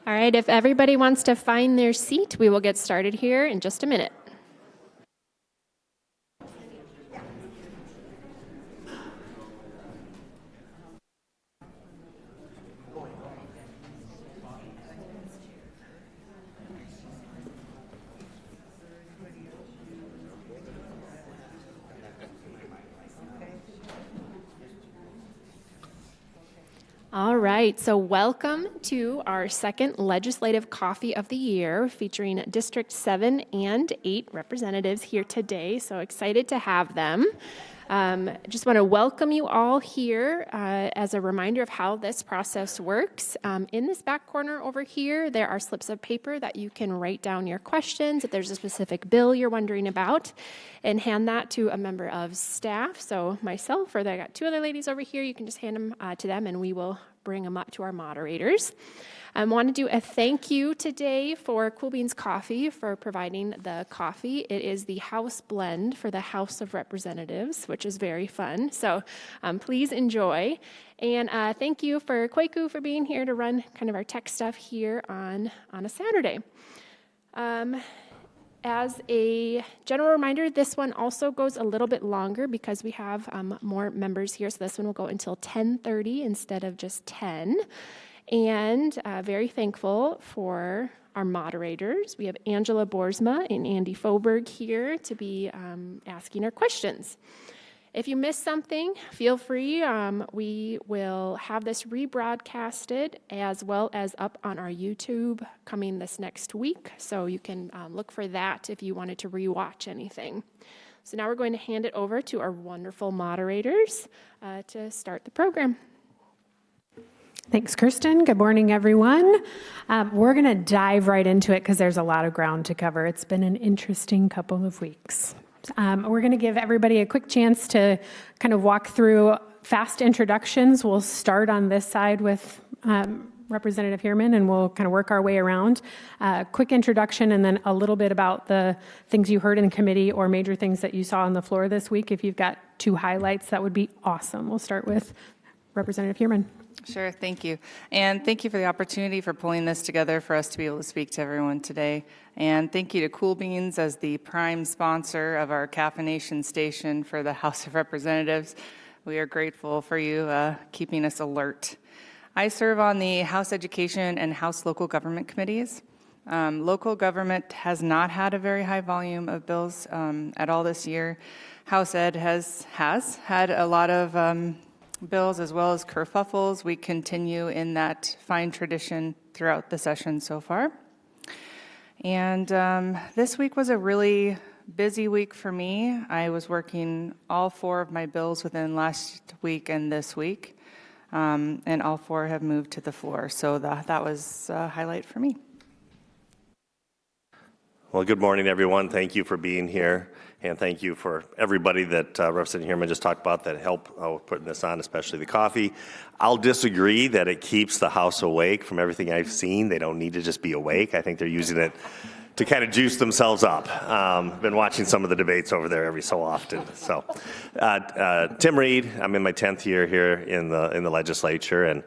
All right, if everybody wants to find their seat, we will get started here in just a minute. All right, so welcome to our second legislative coffee of the year featuring District 7 and 8 representatives here today. So excited to have them. Just want to welcome you all here as a reminder of how this process works. In this back corner over here, there are slips of paper that you can write down your questions if there's a specific bill you're wondering about, and hand that to a member of staff. So myself, or I got two other ladies over here, you can just hand them to them and we will bring them up to our moderators. I want to do a thank you today for Cool Beans Coffee for providing the coffee. It is the house blend for the House of Representatives, which is very fun. So please enjoy. And thank you for Kwaku for being here to run kind of our tech stuff here on a Saturday. As a general reminder, this one also goes a little bit longer because we have more members here. So this one will go until 10:30 instead of just 10. And very thankful for our moderators. We have Angela Boersma and Andy Foberg here to be asking our questions. If you missed something, feel free. We will have this rebroadcasted as well as up on our YouTube coming this next week. So you can look for that if you wanted to rewatch anything. So now we're going to hand it over to our wonderful moderators to start the program. Thanks, Kirsten. Good morning, everyone. We're going to dive right into it because there's a lot of ground to cover. It's been an interesting couple of weeks. We're going to give everybody a quick chance to kind of walk through fast introductions. We'll start on this side with Representative Heuermann, and we'll kind of work our way around. Quick introduction, and then a little bit about the things you heard in committee or major things that you saw on the floor this week. If you've got two highlights, that would be awesome. We'll start with Representative Heuermann. Sure, thank you. And thank you for the opportunity for pulling this together for us to be able to speak to everyone today. And thank you to Cool Beans as the prime sponsor of our caffeination station for the House of Representatives. We are grateful for you keeping us alert. I serve on the House Education and House Local Government Committees. Local government has not had a very high volume of bills at all this year. House Ed has had a lot of bills as well as kerfuffles. We continue in that fine tradition throughout the session so far. And this week was a really busy week for me. I was working all four of my bills within last week and this week, and all four have moved to the floor. So that was a highlight for me. Well, good morning, everyone. Thank you for being here. And thank you for everybody that Representative Heuermann just talked about that helped putting this on, especially the coffee. I'll disagree that it keeps the House awake. From everything I've seen, they don't need to just be awake. I think they're using it to kind of juice themselves up. Been watching some of the debates over there every so often. So, Tim Reed, I'm in my 10th year here in the legislature, and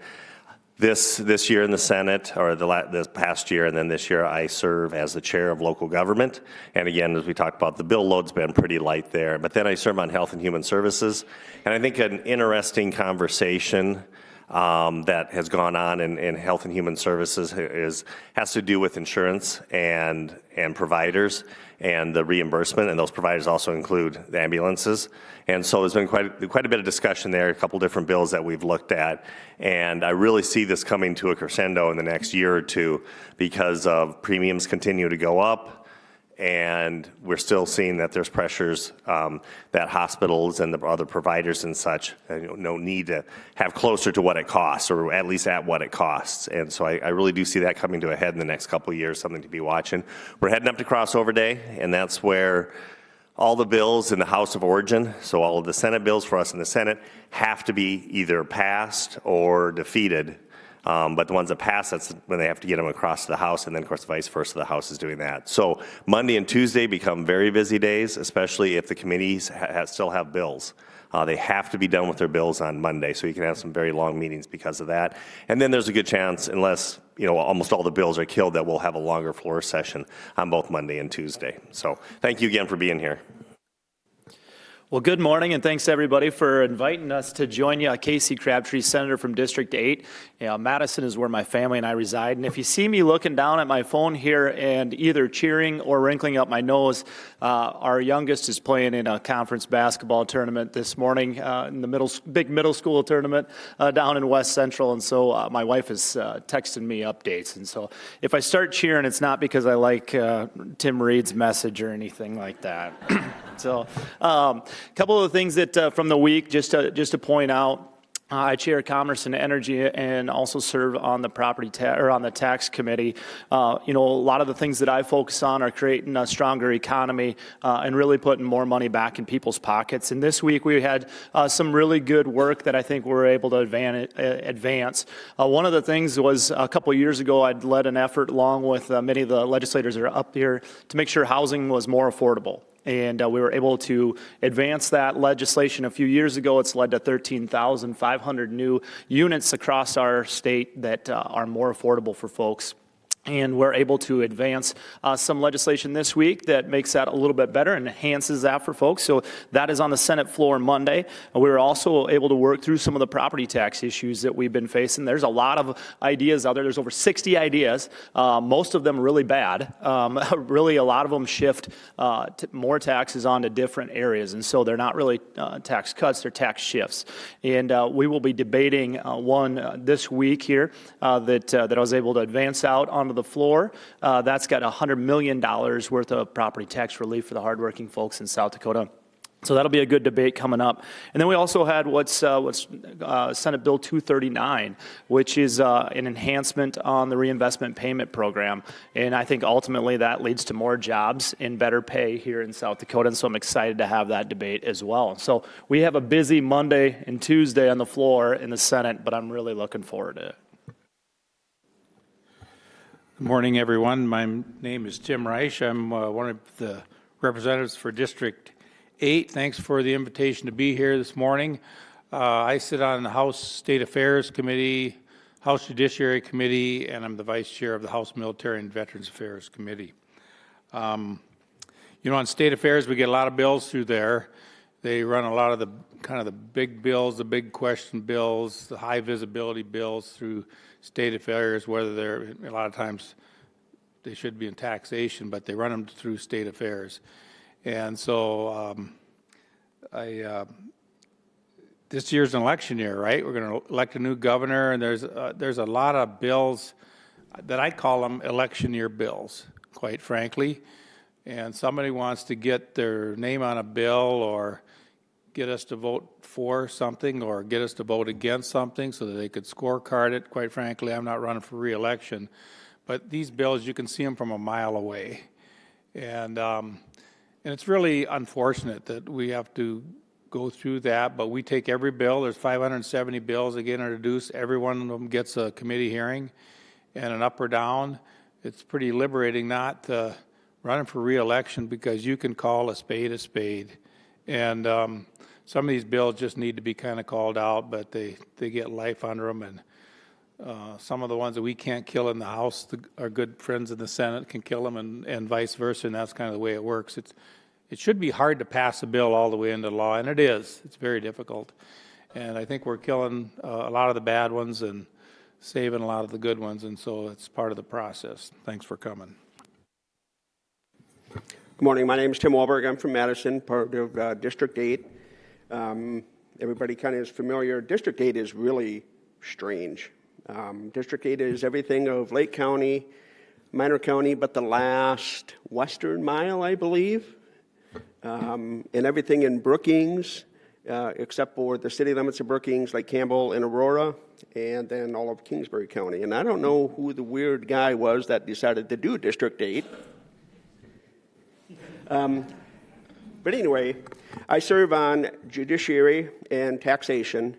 this year in the Senate, or this past year, and then this year, I serve as the chair of local government. And again, as we talked about, the bill load's been pretty light there. But then I serve on Health and Human Services. And I think an interesting conversation that has gone on in Health and Human Services has to do with insurance and providers and the reimbursement, and those providers also include the ambulances. And so there's been quite a bit of discussion there, a couple different bills that we've looked at, and I really see this coming to a crescendo in the next year or two because of premiums continue to go up, and we're still seeing that there's pressures that hospitals and the other providers and such need to have closer to what it costs, or at least at what it costs. And so I really do see that coming to a head in the next couple of years, something to be watching. We're heading up to crossover day, and that's where all the bills in the House of Origin, so all of the Senate bills for us in the Senate, have to be either passed or defeated. But the ones that pass, that's when they have to get them across to the House, and then, of course, vice versa, the House is doing that. So Monday and Tuesday become very busy days, especially if the committees still have bills. They have to be done with their bills on Monday, so you can have some very long meetings because of that. And then there's a good chance, unless almost all the bills are killed, that we'll have a longer floor session on both Monday and Tuesday. So thank you again for being here. Well, good morning, and thanks everybody for inviting us to join you. Casey Crabtree, Senator from District 8. Madison is where my family and I reside, and if you see me looking down at my phone here and either cheering or wrinkling up my nose, our youngest is playing in a conference basketball tournament this morning in the big middle school tournament down in West Central, and so my wife is texting me updates. And so if I start cheering, it's not because I like Tim Reed's message or anything like that. So a couple of things that from the week, just to point out. I chair Commerce and Energy and also serve on the on the tax committee. A lot of the things that I focus on are creating a stronger economy and really putting more money back in people's pockets. And this week we had some really good work that I think we're able to advance. One of the things was a couple of years ago I'd led an effort along with many of the legislators that are up here to make sure housing was more affordable. And we were able to advance that legislation a few years ago. It's led to 13,500 new units across our state that are more affordable for folks. And we're able to advance some legislation this week that makes that a little bit better and enhances that for folks. So that is on the Senate floor Monday. We were also able to work through some of the property tax issues that we've been facing. There's a lot of ideas out there. There's over 60 ideas, most of them really bad. Really, a lot of them shift more taxes onto different areas. And so they're not really tax cuts, they're tax shifts. And we will be debating one this week here that I was able to advance out onto the floor. That's got $100 million worth of property tax relief for the hardworking folks in South Dakota. So that'll be a good debate coming up. And then we also had what's Senate Bill 239, which is an enhancement on the reinvestment payment program. And I think ultimately that leads to more jobs and better pay here in South Dakota. And so I'm excited to have that debate as well. So we have a busy Monday and Tuesday on the floor in the Senate, but I'm really looking forward to it. Good morning, everyone. My name is Tim Reich. I'm one of the representatives for District 8. Thanks for the invitation to be here this morning. I sit on the House State Affairs Committee, House Judiciary Committee, and I'm the Vice Chair of the House Military and Veterans Affairs Committee. On State Affairs, we get a lot of bills through there. They run a lot of the big bills, the big question bills, the high visibility bills through State Affairs, whether they're, a lot of times they should be in taxation, but they run them through State Affairs. And so this year's an election year, right? We're going to elect a new governor, and there's a lot of bills that I call them election year bills, quite frankly. And somebody wants to get their name on a bill or get us to vote for something or get us to vote against something so that they could scorecard it. Quite frankly, I'm not running for re-election. But these bills, you can see them from a mile away. And it's really unfortunate that we have to go through that, but we take every bill. There's 570 bills that get introduced. Every one of them gets a committee hearing and an up or down. It's pretty liberating not running for re-election because you can call a spade a spade. And some of these bills just need to be kind of called out, but they get life under them. And some of the ones that we can't kill in the House, our good friends in the Senate can kill them, and vice versa. And that's kind of the way it works. It should be hard to pass a bill all the way into law, and it is. It's very difficult. And I think we're killing a lot of the bad ones and saving a lot of the good ones, and so it's part of the process. Thanks for coming. Good morning. My name is Tim Wahlberg. I'm from Madison, part of District 8. Everybody kind of is familiar. District 8 is really strange. District 8 is everything of Lake County, Minor County, but the last western mile, I believe, and everything in Brookings, except for the city limits of Brookings, like Campbell and Aurora, and then all of Kingsbury County. And I don't know who the weird guy was that decided to do District 8. But anyway, I serve on judiciary and taxation.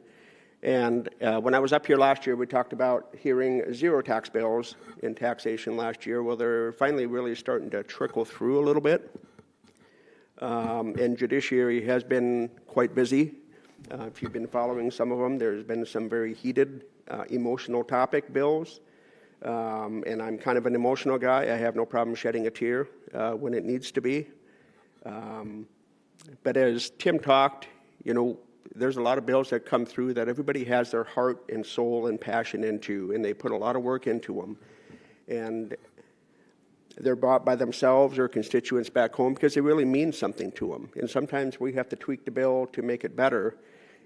And when I was up here last year, we talked about hearing zero tax bills in taxation last year. Well, they're finally really starting to trickle through a little bit. And judiciary has been quite busy. If you've been following some of them, there's been some very heated, emotional topic bills. and I'm kind of an emotional guy. I have no problem shedding a tear when it needs to be. But as Tim talked, there's a lot of bills that come through that everybody has their heart and soul and passion into, and they put a lot of work into them. And they're bought by themselves or constituents back home because they really mean something to them. And sometimes we have to tweak the bill to make it better.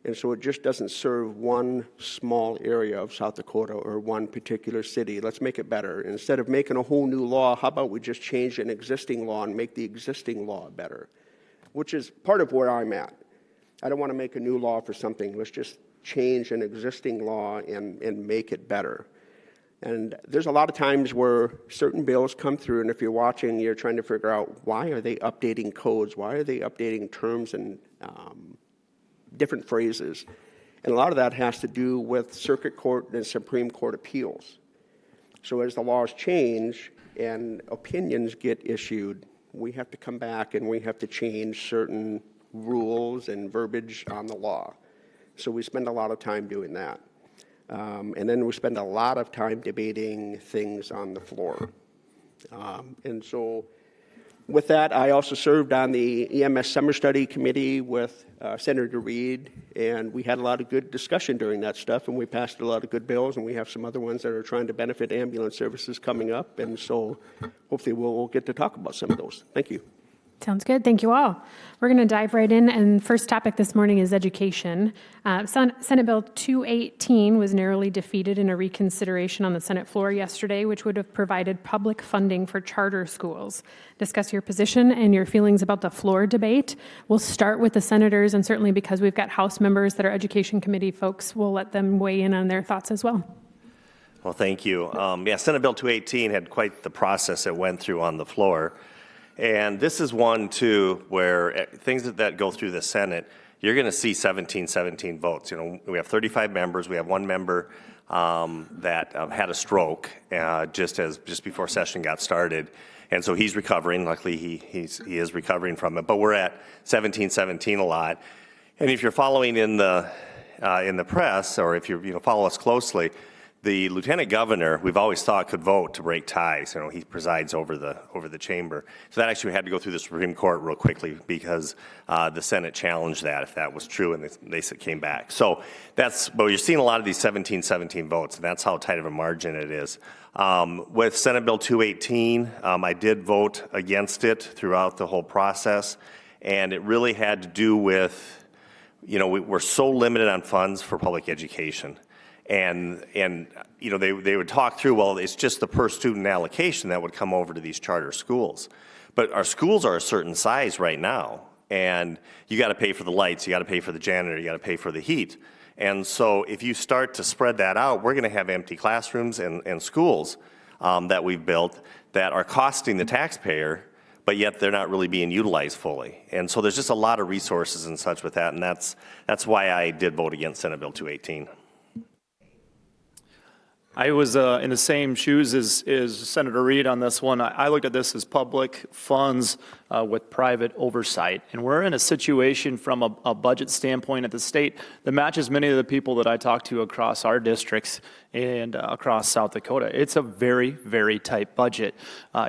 And so it just doesn't serve one small area of South Dakota or one particular city. Let's make it better. Instead of making a whole new law, how about we just change an existing law and make the existing law better? Which is part of where I'm at. I don't want to make a new law for something. Let's just change an existing law and make it better. And there's a lot of times where certain bills come through, and if you're watching, you're trying to figure out, why are they updating codes? Why are they updating terms and different phrases? And a lot of that has to do with circuit court and Supreme Court appeals. So as the laws change and opinions get issued, we have to come back and we have to change certain rules and verbiage on the law. So we spend a lot of time doing that. And then we spend a lot of time debating things on the floor. And so with that, I also served on the EMS Summer Study Committee with Senator Reed, and we had a lot of good discussion during that stuff, and we passed a lot of good bills, and we have some other ones that are trying to benefit ambulance services coming up, and so hopefully we'll get to talk about some of those. Thank you. Sounds good. Thank you all. We're going to dive right in, and first topic this morning is education. Senate Bill 218 was narrowly defeated in a reconsideration on the Senate floor yesterday, which would have provided public funding for charter schools. Discuss your position and your feelings about the floor debate. We'll start with the senators, and certainly because we've got House members that are Education Committee folks, we'll let them weigh in on their thoughts as well. Well, thank you. Senate Bill 218 had quite the process it went through on the floor. And this is one, too, where things that go through the Senate, you're going to see 17 votes. We have 35 members. We have one member that had a stroke just before session got started. And so he's recovering. Luckily, he is recovering from it. But we're at 17 a lot. And if you're following in the press, or if you follow us closely, the lieutenant governor, we've always thought, could vote to break ties. He presides over the chamber. So that actually had to go through the Supreme Court real quickly because the Senate challenged that if that was true, and they came back. So but you're seeing a lot of these 17 votes, and that's how tight of a margin it is. With Senate Bill 218, I did vote against it throughout the whole process, and it really had to do with, we're so limited on funds for public education. And they would talk through, well, it's just the per student allocation that would come over to these charter schools. But our schools are a certain size right now, and you got to pay for the lights, you got to pay for the janitor, you got to pay for the heat. And so if you start to spread that out, we're going to have empty classrooms and schools that we've built that are costing the taxpayer, but yet they're not really being utilized fully. And so there's just a lot of resources and such with that, and that's why I did vote against Senate Bill 218. I was in the same shoes as Senator Reed on this one. I looked at this as public funds with private oversight. And we're in a situation from a budget standpoint at the state that matches many of the people that I talk to across our districts and across South Dakota. It's a very, very tight budget.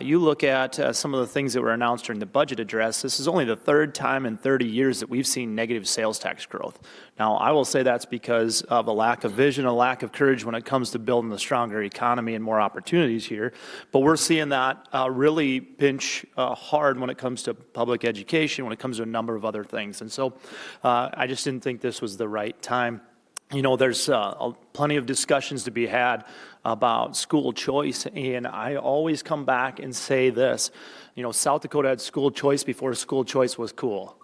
You look at some of the things that were announced during the budget address. This is only the third time in 30 years that we've seen negative sales tax growth. Now, I will say that's because of a lack of vision, a lack of courage when it comes to building a stronger economy and more opportunities here. But we're seeing that really pinch hard when it comes to public education, when it comes to a number of other things. And so I just didn't think this was the right time. There's plenty of discussions to be had about school choice, and I always come back and say this. South Dakota had school choice before school choice was cool.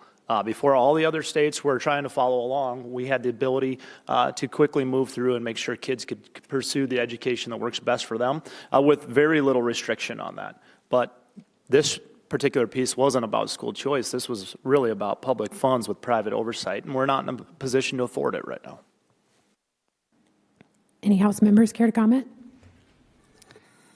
Before all the other states were trying to follow along, we had the ability to quickly move through and make sure kids could pursue the education that works best for them with very little restriction on that. But this particular piece wasn't about school choice. This was really about public funds with private oversight, and we're not in a position to afford it right now. Any House members care to comment?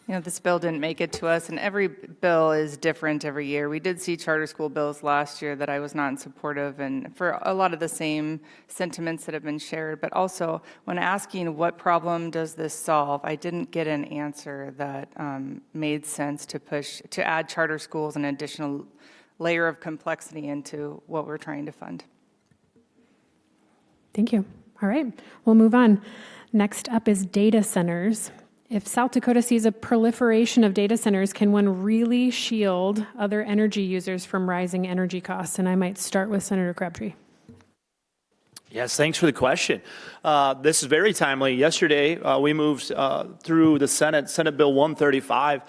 This bill didn't make it to us, and every bill is different every year. We did see charter school bills last year that I was not in support of, and for a lot of the same sentiments that have been shared. But also, when asking what problem does this solve, I didn't get an answer that made sense to add charter schools an additional layer of complexity into what we're trying to fund. Thank you. All right, we'll move on. Next up is data centers. If South Dakota sees a proliferation of data centers, can one really shield other energy users from rising energy costs? And I might start with Senator Crabtree. Yes, thanks for the question. This is very timely. Yesterday, we moved through the Senate Bill 135.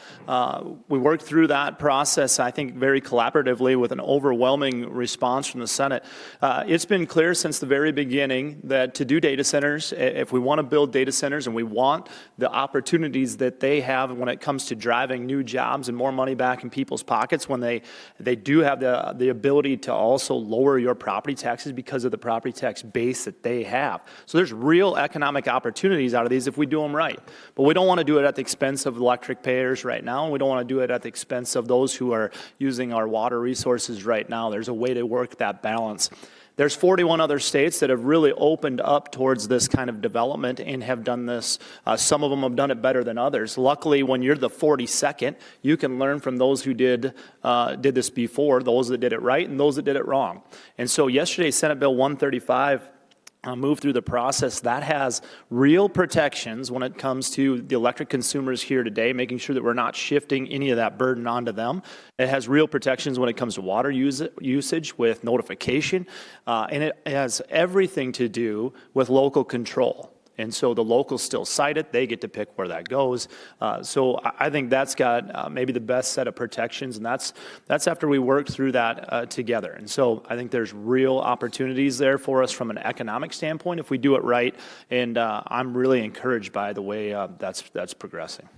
We worked through that process, I think, very collaboratively with an overwhelming response from the Senate. It's been clear since the very beginning that to do data centers, if we want to build data centers and we want the opportunities that they have when it comes to driving new jobs and more money back in people's pockets, when they do have the ability to also lower your property taxes because of the property tax base that they have. So there's real economic opportunities out of these if we do them right. But we don't want to do it at the expense of electric payers right now, and we don't want to do it at the expense of those who are using our water resources right now. There's a way to work that balance. There's 41 other states that have really opened up towards this kind of development and have done this. Some of them have done it better than others. Luckily, when you're the 42nd, you can learn from those who did this before, those that did it right and those that did it wrong. And so yesterday, Senate Bill 135 moved through the process. That has real protections when it comes to the electric consumers here today, making sure that we're not shifting any of that burden onto them. It has real protections when it comes to water usage with notification, and it has everything to do with local control. And so the locals still cite it. They get to pick where that goes. So I think that's got maybe the best set of protections, and that's after we worked through that together. And so I think there's real opportunities there for us from an economic standpoint if we do it right, and I'm really encouraged by the way that's progressing.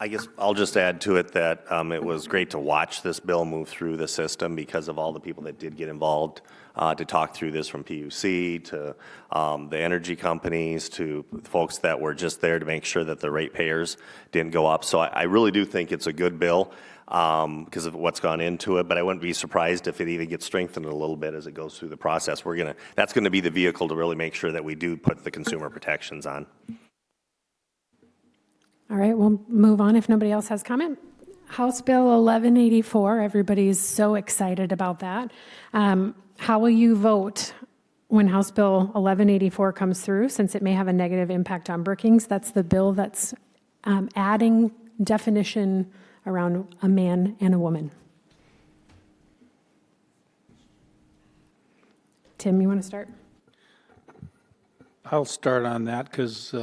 I guess I'll just add to it that it was great to watch this bill move through the system because of all the people that did get involved to talk through this, from PUC to the energy companies to folks that were just there to make sure that the ratepayers didn't go up. So I really do think it's a good bill because of what's gone into it, but I wouldn't be surprised if it even gets strengthened a little bit as it goes through the process. That's going to be the vehicle to really make sure that we do put the consumer protections on. All right, we'll move on if nobody else has comment. House Bill 1184, everybody's so excited about that. How will you vote when House Bill 1184 comes through, since it may have a negative impact on Brookings? That's the bill that's adding definition around a man and a woman. Tim, you want to start? I'll start on that because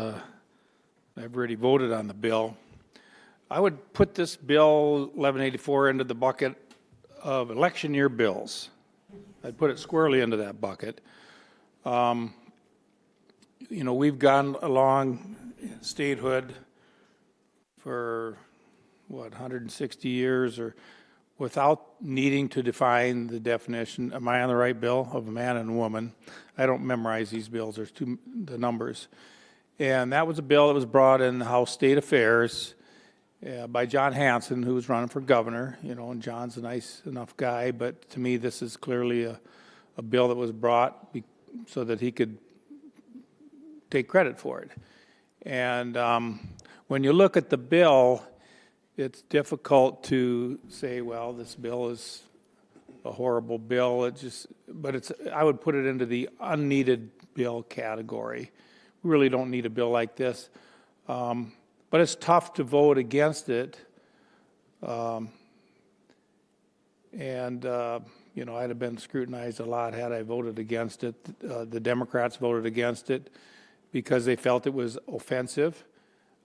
I've already voted on the bill. I would put this bill 1184 into the bucket of election year bills. I'd put it squarely into that bucket. We've gone along statehood for 160 years or without needing to define the definition. Am I on the right bill of a man and a woman? I don't memorize these bills. There's the numbers. And that was a bill that was brought in the House State Affairs by John Hanson, who was running for governor. And John's a nice enough guy, but to me, this is clearly a bill that was brought so that he could take credit for it. And when you look at the bill, it's difficult to say, well, this bill is a horrible bill. I would put it into the unneeded bill category. We really don't need a bill like this. But it's tough to vote against it. I'd have been scrutinized a lot had I voted against it. The Democrats voted against it because they felt it was offensive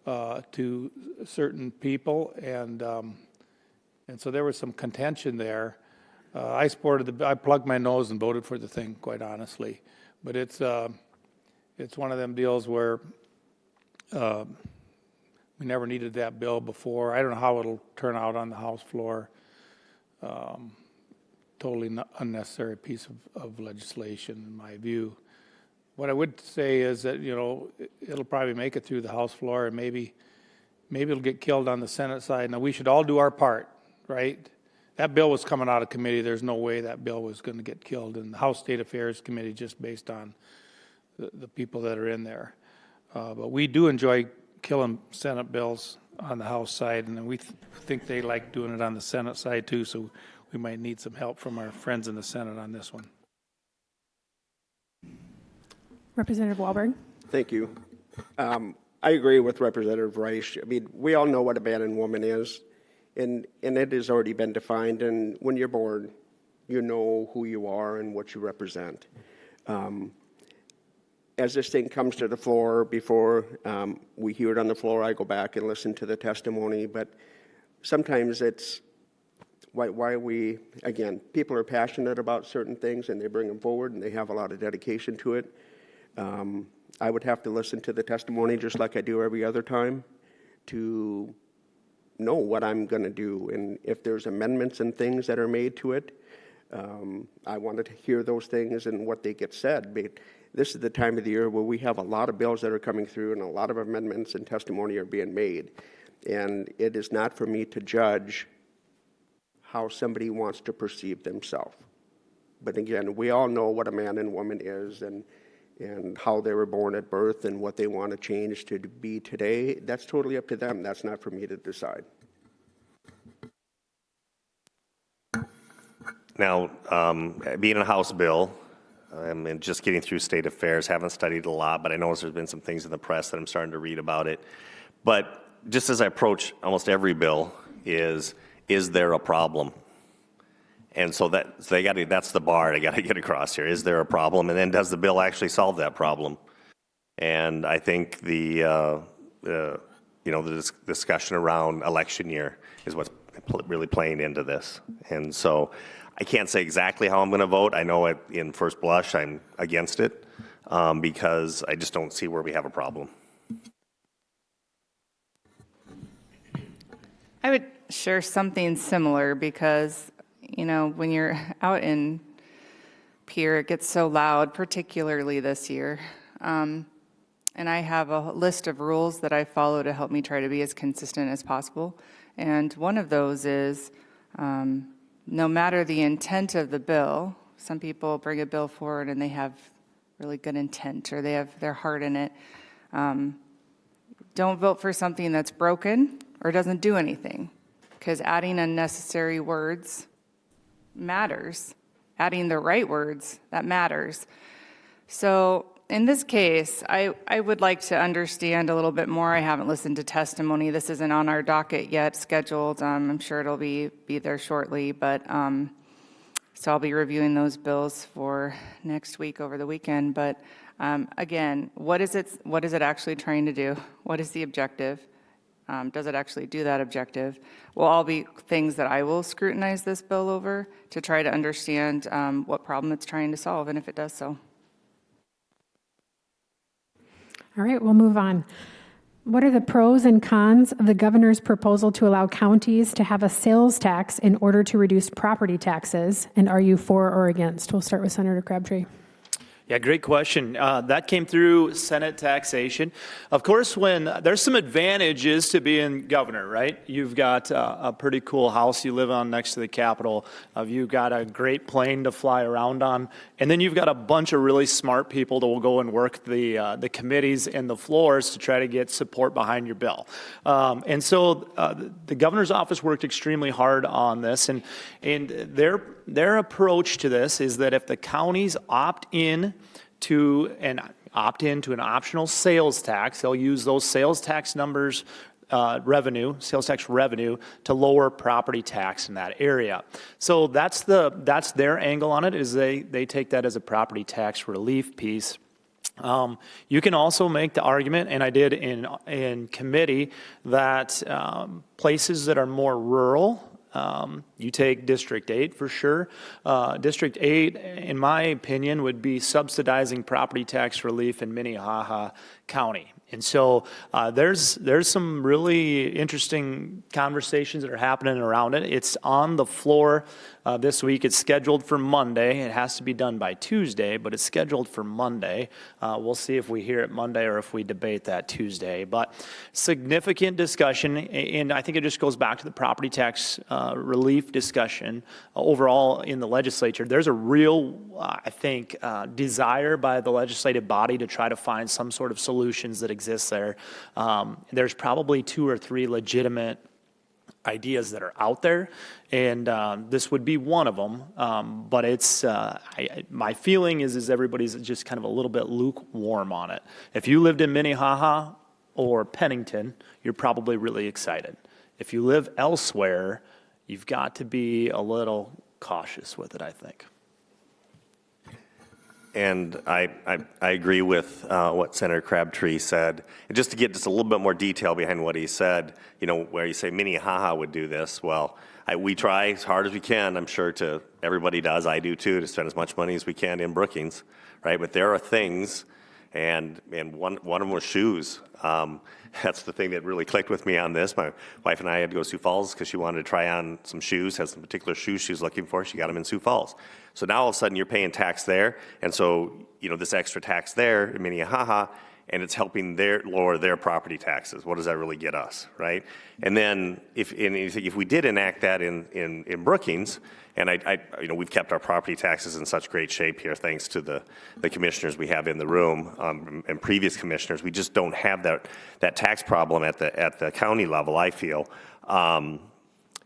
to certain people, and so there was some contention there. I plugged my nose and voted for the thing, quite honestly. But it's one of them deals where we never needed that bill before. I don't know how it'll turn out on the House floor. Totally unnecessary piece of legislation, in my view. What I would say is that, it'll probably make it through the House floor, and maybe maybe it'll get killed on the Senate side. Now, we should all do our part, right? That bill was coming out of committee. There's no way that bill was going to get killed in the House State Affairs Committee just based on the people that are in there. But we do enjoy killing Senate bills on the House side, and we think they like doing it on the Senate side too, so we might need some help from our friends in the Senate on this one. Representative Wahlberg. Thank you. I agree with Representative Reich. I mean, we all know what a man and woman is, and it has already been defined. And when you're born, you know who you are and what you represent. As this thing comes to the floor, before we hear it on the floor, I go back and listen to the testimony. But sometimes it's why we, again, people are passionate about certain things and they bring them forward and they have a lot of dedication to it. I would have to listen to the testimony just like I do every other time to know what I'm going to do. And if there's amendments and things that are made to it, I wanted to hear those things and what they get said. But this is the time of the year where we have a lot of bills that are coming through and a lot of amendments and testimony are being made. And it is not for me to judge how somebody wants to perceive themselves. But again, we all know what a man and woman is and how they were born at birth and what they want to change to be today. That's totally up to them. That's not for me to decide. Now, being a House bill, and just getting through state affairs, haven't studied a lot, but I know there's been some things in the press that I'm starting to read about it. But just as I approach almost every bill is there a problem? And so that's the bar they got to get across here. Is there a problem? And then does the bill actually solve that problem? And I think the discussion around election year is what's really playing into this. And so I can't say exactly how I'm going to vote. I know in first blush I'm against it because I just don't see where we have a problem. I would share something similar because, when you're out in Pierre, it gets so loud, particularly this year. And I have a list of rules that I follow to help me try to be as consistent as possible. And one of those is no matter the intent of the bill, some people bring a bill forward and they have really good intent or they have their heart in it. Don't vote for something that's broken or doesn't do anything, because adding unnecessary words matters. Adding the right words, that matters. So in this case, I would like to understand a little bit more. I haven't listened to testimony. This isn't on our docket yet, scheduled. I'm sure it'll be there shortly, but so I'll be reviewing those bills for next week over the weekend. But again, what is it actually trying to do? What is the objective? Does it actually do that objective? Will all be things that I will scrutinize this bill over to try to understand what problem it's trying to solve and if it does so. All right, we'll move on. What are the pros and cons of the governor's proposal to allow counties to have a sales tax in order to reduce property taxes? And are you for or against? We'll start with Senator Crabtree. Yeah, great question. That came through Senate taxation. Of course, when there's some advantages to being governor, right? You've got a pretty cool house you live on next to the Capitol. You've got a great plane to fly around on. And then you've got a bunch of really smart people that will go and work the committees and the floors to try to get support behind your bill. And so the governor's office worked extremely hard on this. And their approach to this is that if the counties opt in to an optional sales tax, they'll use those sales tax numbers, sales tax revenue, to lower property tax in that area. So that's their angle on it, is they take that as a property tax relief piece. You can also make the argument, and I did in committee, that places that are more rural, you take District 8 for sure. District 8, in my opinion, would be subsidizing property tax relief in Minnehaha County. And so there's some really interesting conversations that are happening around it. It's on the floor this week. It's scheduled for Monday. It has to be done by Tuesday, but it's scheduled for Monday. We'll see if we hear it Monday or if we debate that Tuesday. But significant discussion, and I think it just goes back to the property tax relief discussion overall in the legislature. There's a real, I think, desire by the legislative body to try to find some sort of solutions that exist there. There's probably 2 or 3 legitimate ideas that are out there, and this would be one of them. But it's my feeling is everybody's just kind of a little bit lukewarm on it. If you lived in Minnehaha or Pennington, you're probably really excited. If you live elsewhere, you've got to be a little cautious with it, I think. And I agree with what Senator Crabtree said. And just to get just a little bit more detail behind what he said, where you say Minnehaha would do this, well, we try as hard as we can, I'm sure everybody does, I do too, to spend as much money as we can in Brookings, right? But there are things, and one of them was shoes. That's the thing that really clicked with me on this. My wife and I had to go to Sioux Falls because she wanted to try on some shoes, has some particular shoes she was looking for. She got them in Sioux Falls. So now all of a sudden you're paying tax there. And so, this extra tax there in Minnehaha, and it's helping lower their property taxes. What does that really get us, right? And then if we did enact that in Brookings, and we've kept our property taxes in such great shape here, thanks to the commissioners we have in the room and previous commissioners. We just don't have that tax problem at the county level, I feel.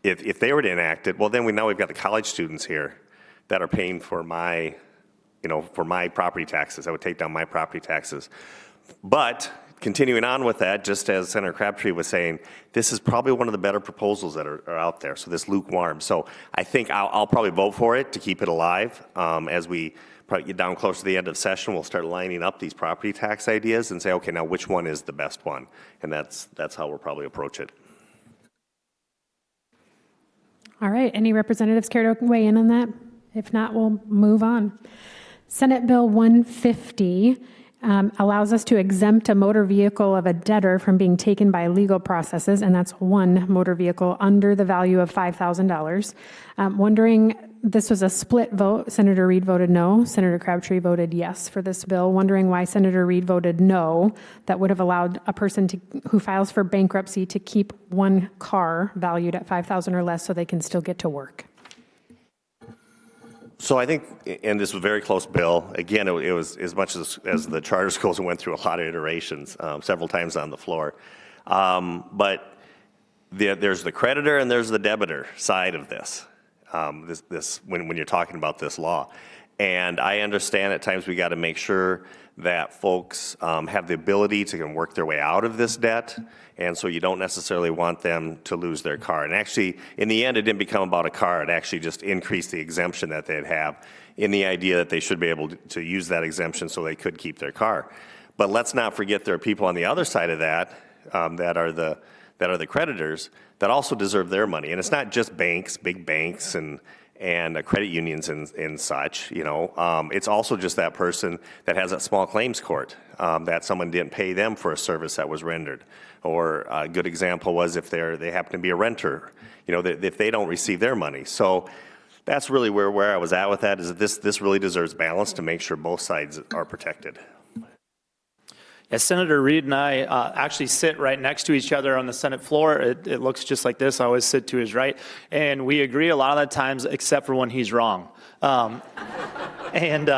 If they were to enact it, well, then we've got the college students here that are paying for my property taxes. I would take down my property taxes. But continuing on with that, just as Senator Crabtree was saying, this is probably one of the better proposals that are out there, so this lukewarm. So I think I'll probably vote for it to keep it alive. As we probably get down close to the end of session, we'll start lining up these property tax ideas and say, okay, now which one is the best one? And that's how we'll probably approach it. All right, any representatives care to weigh in on that? If not, we'll move on. Senate Bill 150 allows us to exempt a motor vehicle of a debtor from being taken by legal processes, and that's one motor vehicle under the value of $5,000. Wondering, this was a split vote. Senator Reed voted no. Senator Crabtree voted yes for this bill. Wondering why Senator Reed voted no. That would have allowed a person who files for bankruptcy to keep one car valued at $5,000 or less so they can still get to work. So I think, and this was a very close bill. Again, it was as much as the charter schools went through a lot of iterations, several times on the floor. But there's the creditor and there's the debtor side of this. When you're talking about this law, and I understand at times we got to make sure that folks have the ability to work their way out of this debt, and so you don't necessarily want them to lose their car. And actually, in the end, it didn't become about a car. It actually just increased the exemption that they'd have in the idea that they should be able to use that exemption so they could keep their car. But let's not forget there are people on the other side of that that are the creditors that also deserve their money. And it's not just banks, big banks and credit unions and such, it's also just that person that has that small claims court, that someone didn't pay them for a service that was rendered. Or a good example was if they happen to be a renter, if they don't receive their money. So that's really where I was at with that, is that this really deserves balance to make sure both sides are protected. Yeah, Senator Reed and I actually sit right next to each other on the Senate floor. It looks just like this. I always sit to his right. And we agree a lot of the times, except for when he's wrong. And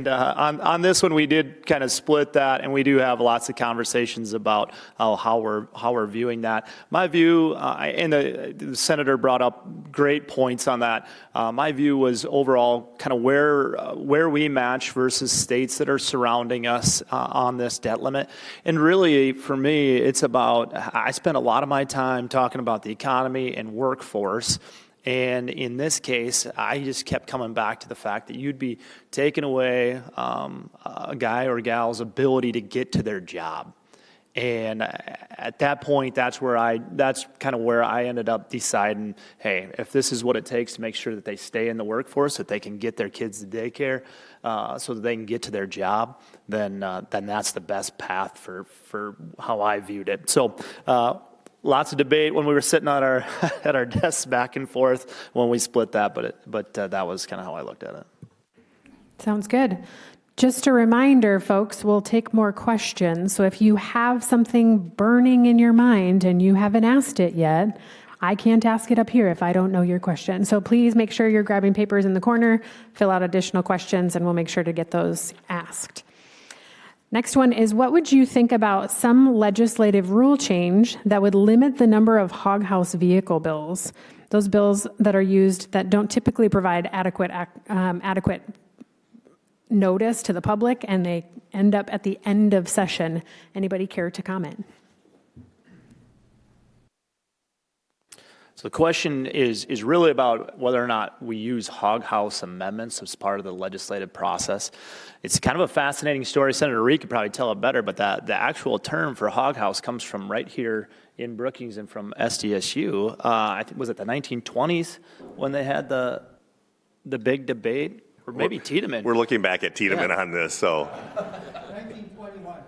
on this one, we did kind of split that, and we do have lots of conversations about how we're viewing that. My view, and the senator brought up great points on that. My view was overall kind of where we match versus states that are surrounding us on this debt limit. And really, for me, it's about, I spent a lot of my time talking about the economy and workforce. And in this case, I just kept coming back to the fact that you'd be taking away a guy or gal's ability to get to their job. And at that point, that's kind of where I ended up deciding, hey, if this is what it takes to make sure that they stay in the workforce, that they can get their kids to daycare, so that they can get to their job, then that's the best path for how I viewed it. So lots of debate when we were sitting on our at our desks back and forth when we split that, but that was kind of how I looked at it. Sounds good. Just a reminder, folks, we'll take more questions. So if you have something burning in your mind and you haven't asked it yet, I can't ask it up here if I don't know your question. So please make sure you're grabbing papers in the corner, fill out additional questions, and we'll make sure to get those asked. Next one is, what would you think about some legislative rule change that would limit the number of hog house vehicle bills? Those bills that are used that don't typically provide adequate notice to the public, and they end up at the end of session. Anybody care to comment? So the question is really about whether or not we use hog house amendments as part of the legislative process. It's kind of a fascinating story. Senator Reed could probably tell it better, but the actual term for hog house comes from right here in Brookings and from SDSU. I think, was it the 1920s when they had the big debate? Or maybe Tiedemann. We're looking back at Tiedemann on this, so.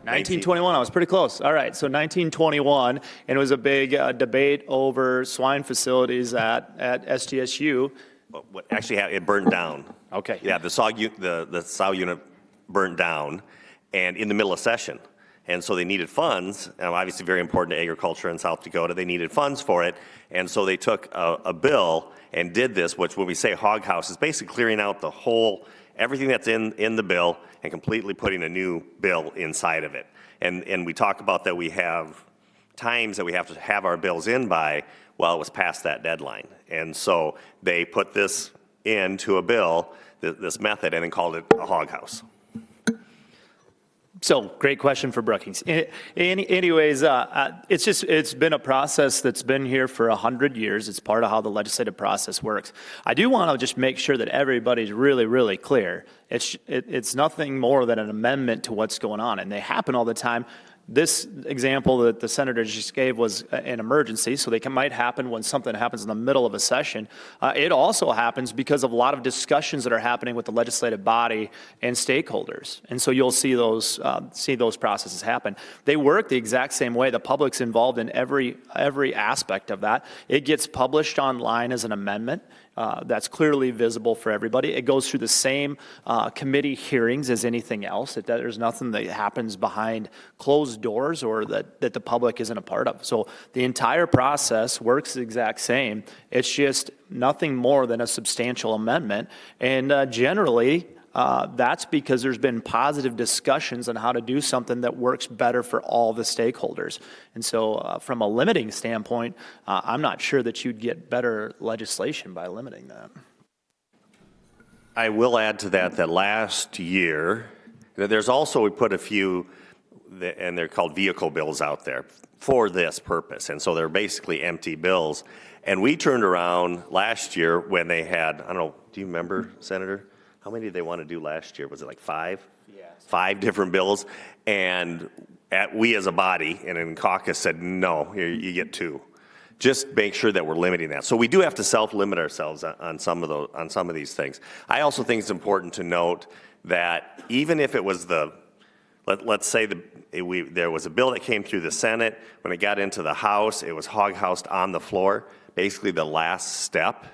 1921, I was pretty close. All right, so 1921, and it was a big debate over swine facilities at SDSU. What actually happened, it burned down. Okay. Yeah, the sow unit burnt down, and in the middle of session. And so they needed funds, obviously very important to agriculture in South Dakota. They needed funds for it, and so they took a bill and did this, which when we say hog house is basically clearing out the whole, everything that's in the bill and completely putting a new bill inside of it. And we talk about that we have times that we have to have our bills in by, well, it was past that deadline. And so they put this into a bill, this method, and then called it a hog house. So, great question for Brookings. Anyways, it's been a process that's been here for 100 years. It's part of how the legislative process works. I do want to just make sure that everybody's really, really clear. It's nothing more than an amendment to what's going on, and they happen all the time. This example that the senator just gave was an emergency, so they might happen when something happens in the middle of a session. It also happens because of a lot of discussions that are happening with the legislative body and stakeholders, and so you'll see those processes happen. They work the exact same way. The public's involved in every aspect of that. It gets published online as an amendment. That's clearly visible for everybody. It goes through the same committee hearings as anything else. There's nothing that happens behind closed doors or that the public isn't a part of. So the entire process works the exact same. It's just nothing more than a substantial amendment. And generally, that's because there's been positive discussions on how to do something that works better for all the stakeholders. And so from a limiting standpoint, I'm not sure that you'd get better legislation by limiting that. I will add to that last year, there's also, we put a few, and they're called vehicle bills out there for this purpose. And so they're basically empty bills. And we turned around last year when they had, I don't know, do you remember, Senator? How many did they want to do last year? Was it like 5? Yes. 5 different bills. And we as a body and in caucus said, no, here you get 2. Just make sure that we're limiting that. So we do have to self-limit ourselves on some of these things. I also think it's important to note that even if it was let's say there was a bill that came through the Senate, when it got into the House, it was hog-housed on the floor, basically the last step,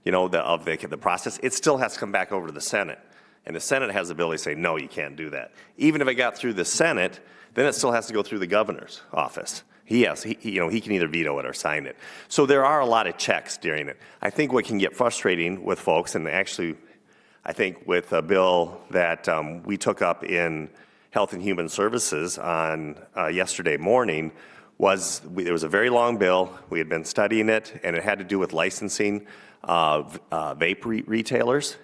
of the process. It still has to come back over to the Senate. And the Senate has the ability to say, no, you can't do that. Even if it got through the Senate, then it still has to go through the governor's office. He can either veto it or sign it. So there are a lot of checks during it. I think what can get frustrating with folks, and actually I think with a bill that we took up in Health and Human Services on yesterday morning, there was a very long bill. We had been studying it, and it had to do with licensing vape retailers.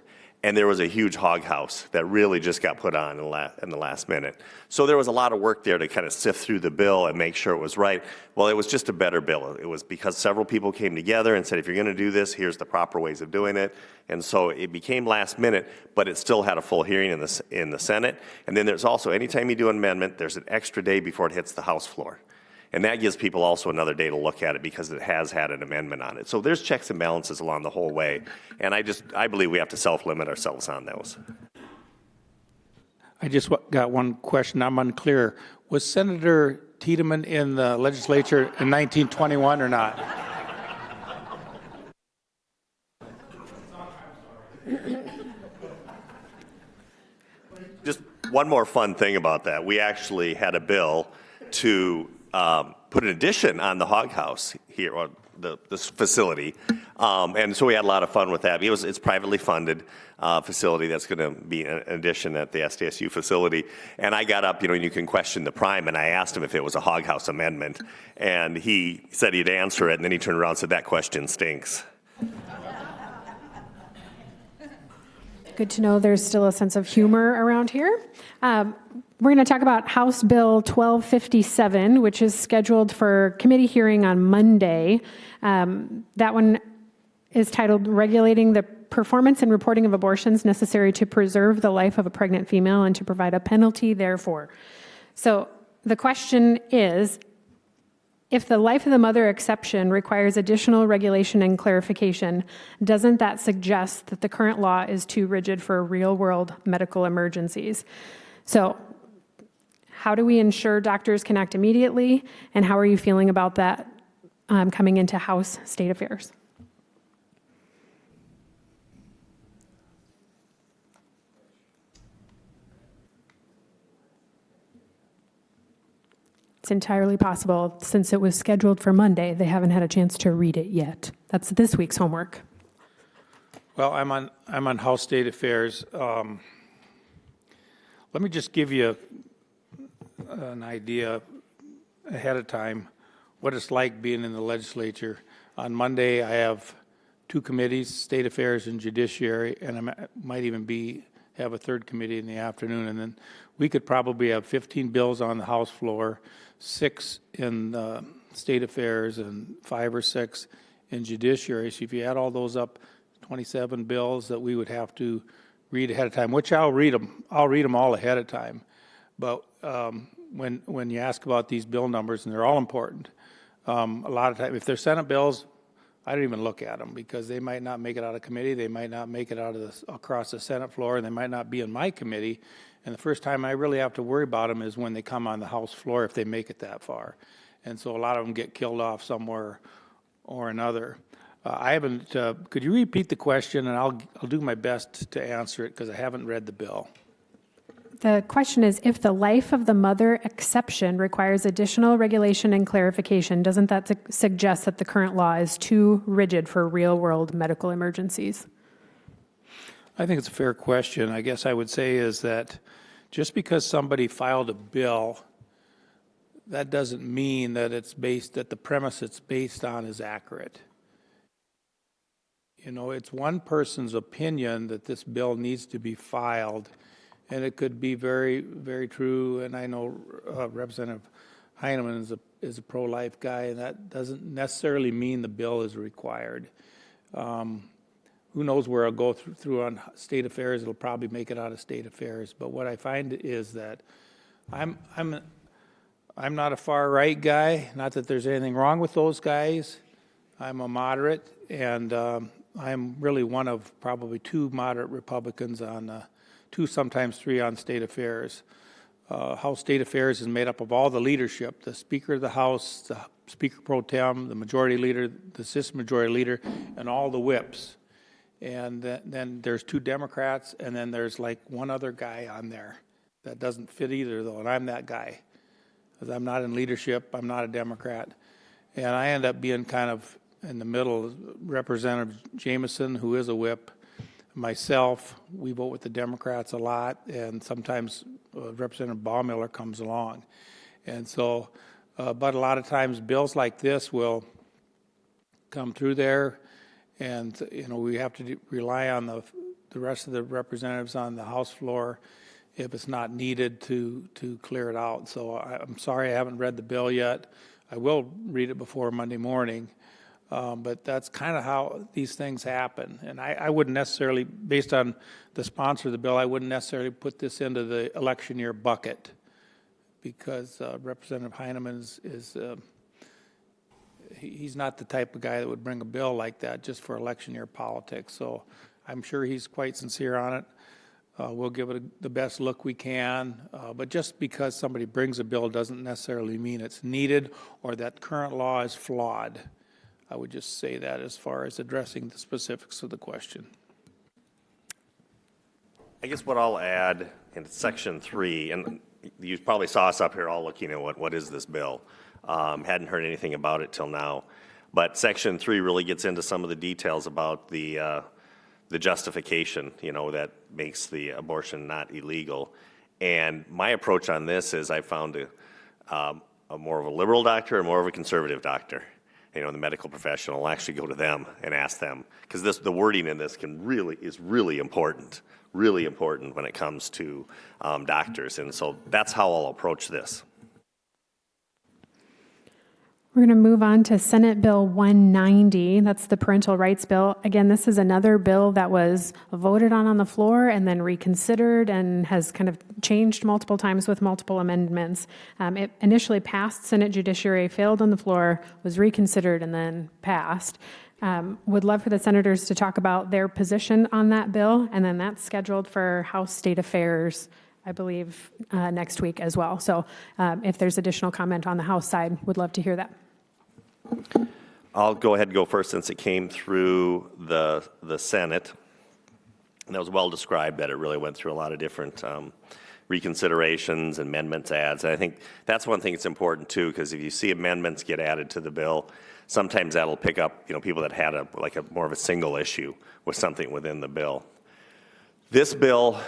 and there was a huge hog house that really just got put on in the last minute. So there was a lot of work there to kind of sift through the bill and make sure it was right. Well, it was just a better bill. It was because several people came together and said, if you're going to do this, here's the proper ways of doing it. And so it became last minute, but it still had a full hearing in the Senate. And then there's also, anytime you do an amendment, there's an extra day before it hits the House floor. And that gives people also another day to look at it because it has had an amendment on it. So there's checks and balances along the whole way. And I believe we have to self-limit ourselves on those. I just got one question. I'm unclear. Was Senator Tiedemann in the legislature in 1921 or not? Just one more fun thing about that. We actually had a bill to put an addition on the hog house here, or this facility. And so we had a lot of fun with that. It's privately funded facility that's going to be an addition at the SDSU facility. And I got up, and you can question the prime, and I asked him if it was a hog house amendment. And he said he'd answer it, and then he turned around and said, that question stinks. Good to know there's still a sense of humor around here. We're going to talk about House Bill 1257, which is scheduled for committee hearing on Monday. That one is titled Regulating the Performance and Reporting of Abortions Necessary to Preserve the Life of a Pregnant Female and to Provide a Penalty Therefore. So the question is, if the life of the mother exception requires additional regulation and clarification, doesn't that suggest that the current law is too rigid for real-world medical emergencies? So how do we ensure doctors can act immediately, and how are you feeling about that coming into House State Affairs? It's entirely possible, since it was scheduled for Monday, they haven't had a chance to read it yet. That's this week's homework. Well, I'm on House State Affairs. Let me just give you an idea ahead of time what it's like being in the legislature. On Monday, I have two committees, State Affairs and Judiciary, and I might even have a third committee in the afternoon. And then we could probably have 15 bills on the House floor, 6 in State Affairs and 5 or 6 in Judiciary. So if you add all those up, 27 bills that we would have to read ahead of time, which I'll read them all ahead of time. But when you ask about these bill numbers, and they're all important, a lot of times, if they're Senate bills, I don't even look at them because they might not make it out of committee, they might not make it out of across the Senate floor, and they might not be in my committee. And the first time I really have to worry about them is when they come on the House floor, if they make it that far. And so a lot of them get killed off somewhere or another. I haven't, could you repeat the question, and I'll do my best to answer it because I haven't read the bill. The question is, if the life of the mother exception requires additional regulation and clarification, doesn't that suggest that the current law is too rigid for real-world medical emergencies? I think it's a fair question. I guess I would say is that just because somebody filed a bill, that doesn't mean that that the premise it's based on is accurate. It's one person's opinion that this bill needs to be filed, and it could be very, very true. And I know Representative Heineman is a pro-life guy, and that doesn't necessarily mean the bill is required. Who knows where I'll go through on State Affairs? It'll probably make it out of State Affairs. But what I find is that I'm not a far right guy. Not that there's anything wrong with those guys. I'm a moderate, and I'm really one of probably 2 moderate Republicans on 2, sometimes 3 on State Affairs. House State Affairs is made up of all the leadership: the Speaker of the House, the Speaker Pro Tem, the Majority Leader, the Assistant Majority Leader, and all the whips. And then there's 2 Democrats, and then there's like one other guy on there that doesn't fit either, though, and I'm that guy. Because I'm not in leadership, I'm not a Democrat. And I end up being kind of in the middle. Representative Jameson, who is a whip, myself, we vote with the Democrats a lot, and sometimes Representative Baumiller comes along. And so, but a lot of times bills like this will come through there, and we have to rely on the the rest of the representatives on the House floor if it's not needed to clear it out. So I'm sorry I haven't read the bill yet. I will read it before Monday morning. But that's kind of how these things happen. And I wouldn't necessarily, based on the sponsor of the bill, I wouldn't necessarily put this into the election year bucket because Representative Heineman he's not the type of guy that would bring a bill like that just for election year politics. So I'm sure he's quite sincere on it. We'll give it the best look we can. But just because somebody brings a bill doesn't necessarily mean it's needed or that current law is flawed. I would just say that as far as addressing the specifics of the question. I guess what I'll add in section 3, and you probably saw us up here all looking at what is this bill. Hadn't heard anything about it till now. But section 3 really gets into some of the details about the justification, that makes the abortion not illegal. And my approach on this is I found a more of a liberal doctor and more of a conservative doctor. The medical professional will actually go to them and ask them, because the wording in this is really important when it comes to doctors. And so that's how I'll approach this. We're going to move on to Senate Bill 190. That's the parental rights bill. Again, this is another bill that was voted on the floor and then reconsidered and has kind of changed multiple times with multiple amendments. It initially passed Senate Judiciary, failed on the floor, was reconsidered, and then passed. Would love for the senators to talk about their position on that bill, and then that's scheduled for House State Affairs, I believe, next week as well. So if there's additional comment on the House side, would love to hear that. I'll go ahead and go first since it came through the Senate. And that was well described that it really went through a lot of different reconsiderations, amendments, adds. And I think that's one thing that's important too, because if you see amendments get added to the bill, sometimes that'll pick up people that had more of a single issue with something within the bill. This bill,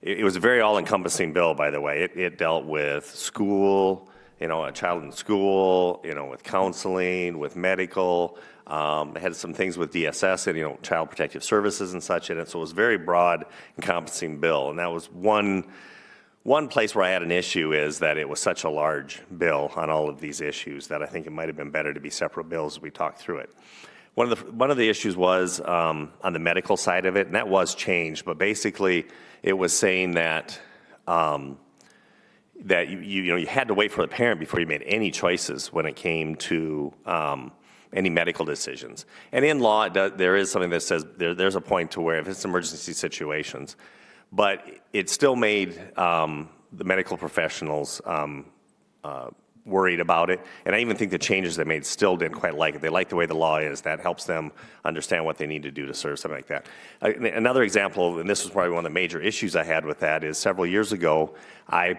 it was a very all-encompassing bill, by the way. It dealt with school, a child in school, with counseling, with medical. It had some things with DSS and, child protective services and such in it. So it was a very broad, encompassing bill. And that was one place where I had an issue is that it was such a large bill on all of these issues that I think it might have been better to be separate bills as we talked through it. One of the issues was on the medical side of it, and that was changed. But basically, it was saying that that you had to wait for the parent before you made any choices when it came to any medical decisions. And in law, there is something that says there's a point to where if it's emergency situations, but it still made the medical professionals worried about it. And I even think the changes they made still didn't quite like it. They like the way the law is. That helps them understand what they need to do to serve something like that. Another example, and this was probably one of the major issues I had with that, is several years ago, I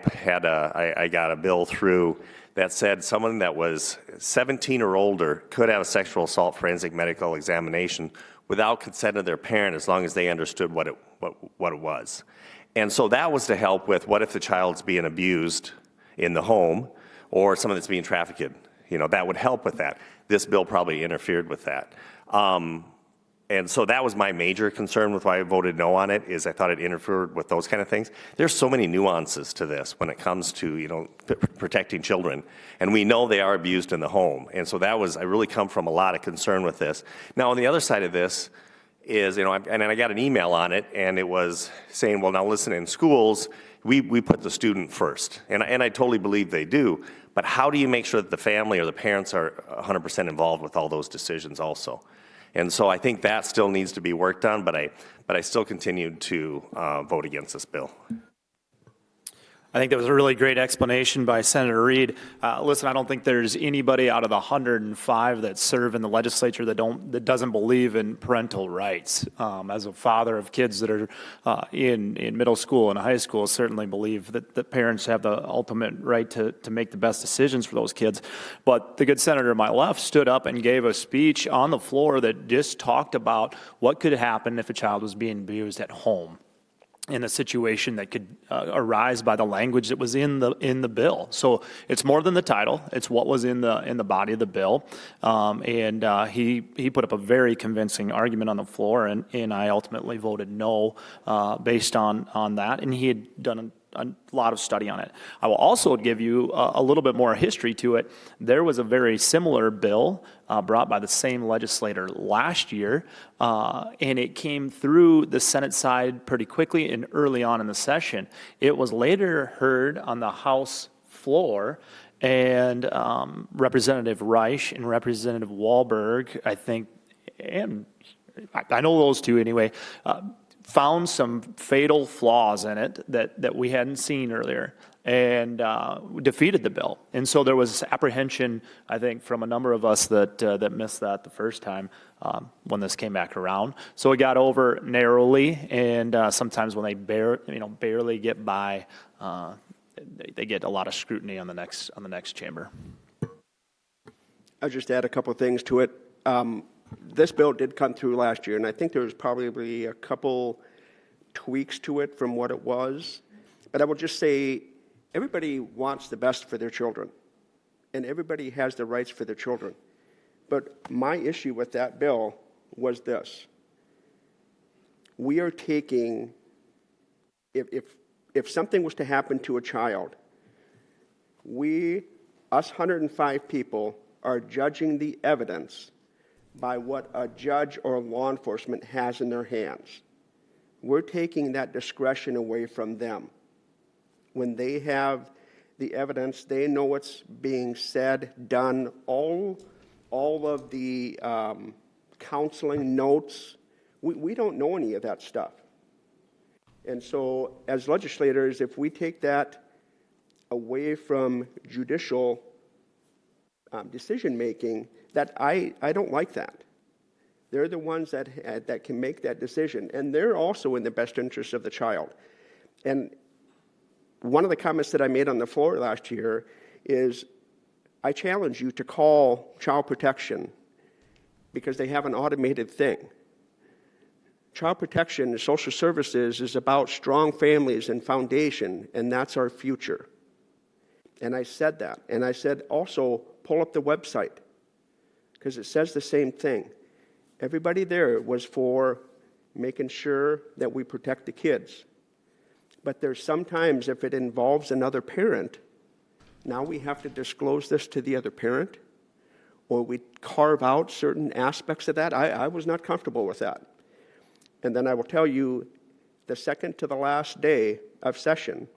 got a bill through that said someone that was 17 or older could have a sexual assault forensic medical examination without consent of their parent as long as they understood what it was. And so that was to help with what if the child's being abused in the home or someone that's being trafficked, that would help with that. This bill probably interfered with that. And so that was my major concern with why I voted no on it, is I thought it interfered with those kind of things. There's so many nuances to this when it comes to, protecting children. And we know they are abused in the home. And so I really come from a lot of concern with this. Now, on the other side of this is, and I got an email on it, and it was saying, well, now listen, in schools, we put the student first. And I totally believe they do. But how do you make sure that the family or the parents are 100% involved with all those decisions also? And so I think that still needs to be worked on, but I still continued to vote against this bill. I think that was a really great explanation by Senator Reed. Listen, I don't think there's anybody out of the 105 that serve in the legislature that doesn't believe in parental rights. As a father of kids that are in middle school and high school, certainly believe that parents have the ultimate right to make the best decisions for those kids. But the good senator to my left stood up and gave a speech on the floor that just talked about what could happen if a child was being abused at home. in a situation that could arise by the language that was in the bill. So it's more than the title; it's what was in the body of the bill. And he put up a very convincing argument on the floor, and I ultimately voted no based on that. And he had done a lot of study on it. I will also give you a little bit more history to it. There was a very similar bill brought by the same legislator last year, and it came through the Senate side pretty quickly and early on in the session. It was later heard on the House floor, and Representative Reich and Representative Wahlberg, I think, and I know those two anyway, found some fatal flaws in it that we hadn't seen earlier, and defeated the bill. And so there was apprehension, I think, from a number of us that missed that the first time when this came back around. So it got over narrowly, and sometimes when they barely get by, they get a lot of scrutiny on the next chamber. I'll just add a couple of things to it. This bill did come through last year, and I think there was probably a couple tweaks to it from what it was. But I will just say, everybody wants the best for their children, and everybody has the rights for their children. But my issue with that bill was this. We are taking, if something was to happen to a child, us 105 people, are judging the evidence by what a judge or law enforcement has in their hands. We're taking that discretion away from them. When they have the evidence, they know what's being said, done, all of the counseling notes. We don't know any of that stuff. And so as legislators, if we take that away from judicial decision-making, that I don't like that. They're the ones that can make that decision, and they're also in the best interest of the child. And one of the comments that I made on the floor last year is I challenge you to call Child Protection because they have an automated thing. Child Protection and Social Services is about strong families and foundation, and that's our future. And I said that. And I said also, pull up the website, because it says the same thing. Everybody there was for making sure that we protect the kids. But there's sometimes, if it involves another parent, now we have to disclose this to the other parent, or we carve out certain aspects of that. I was not comfortable with that. And then I will tell you, the second to the last day of session,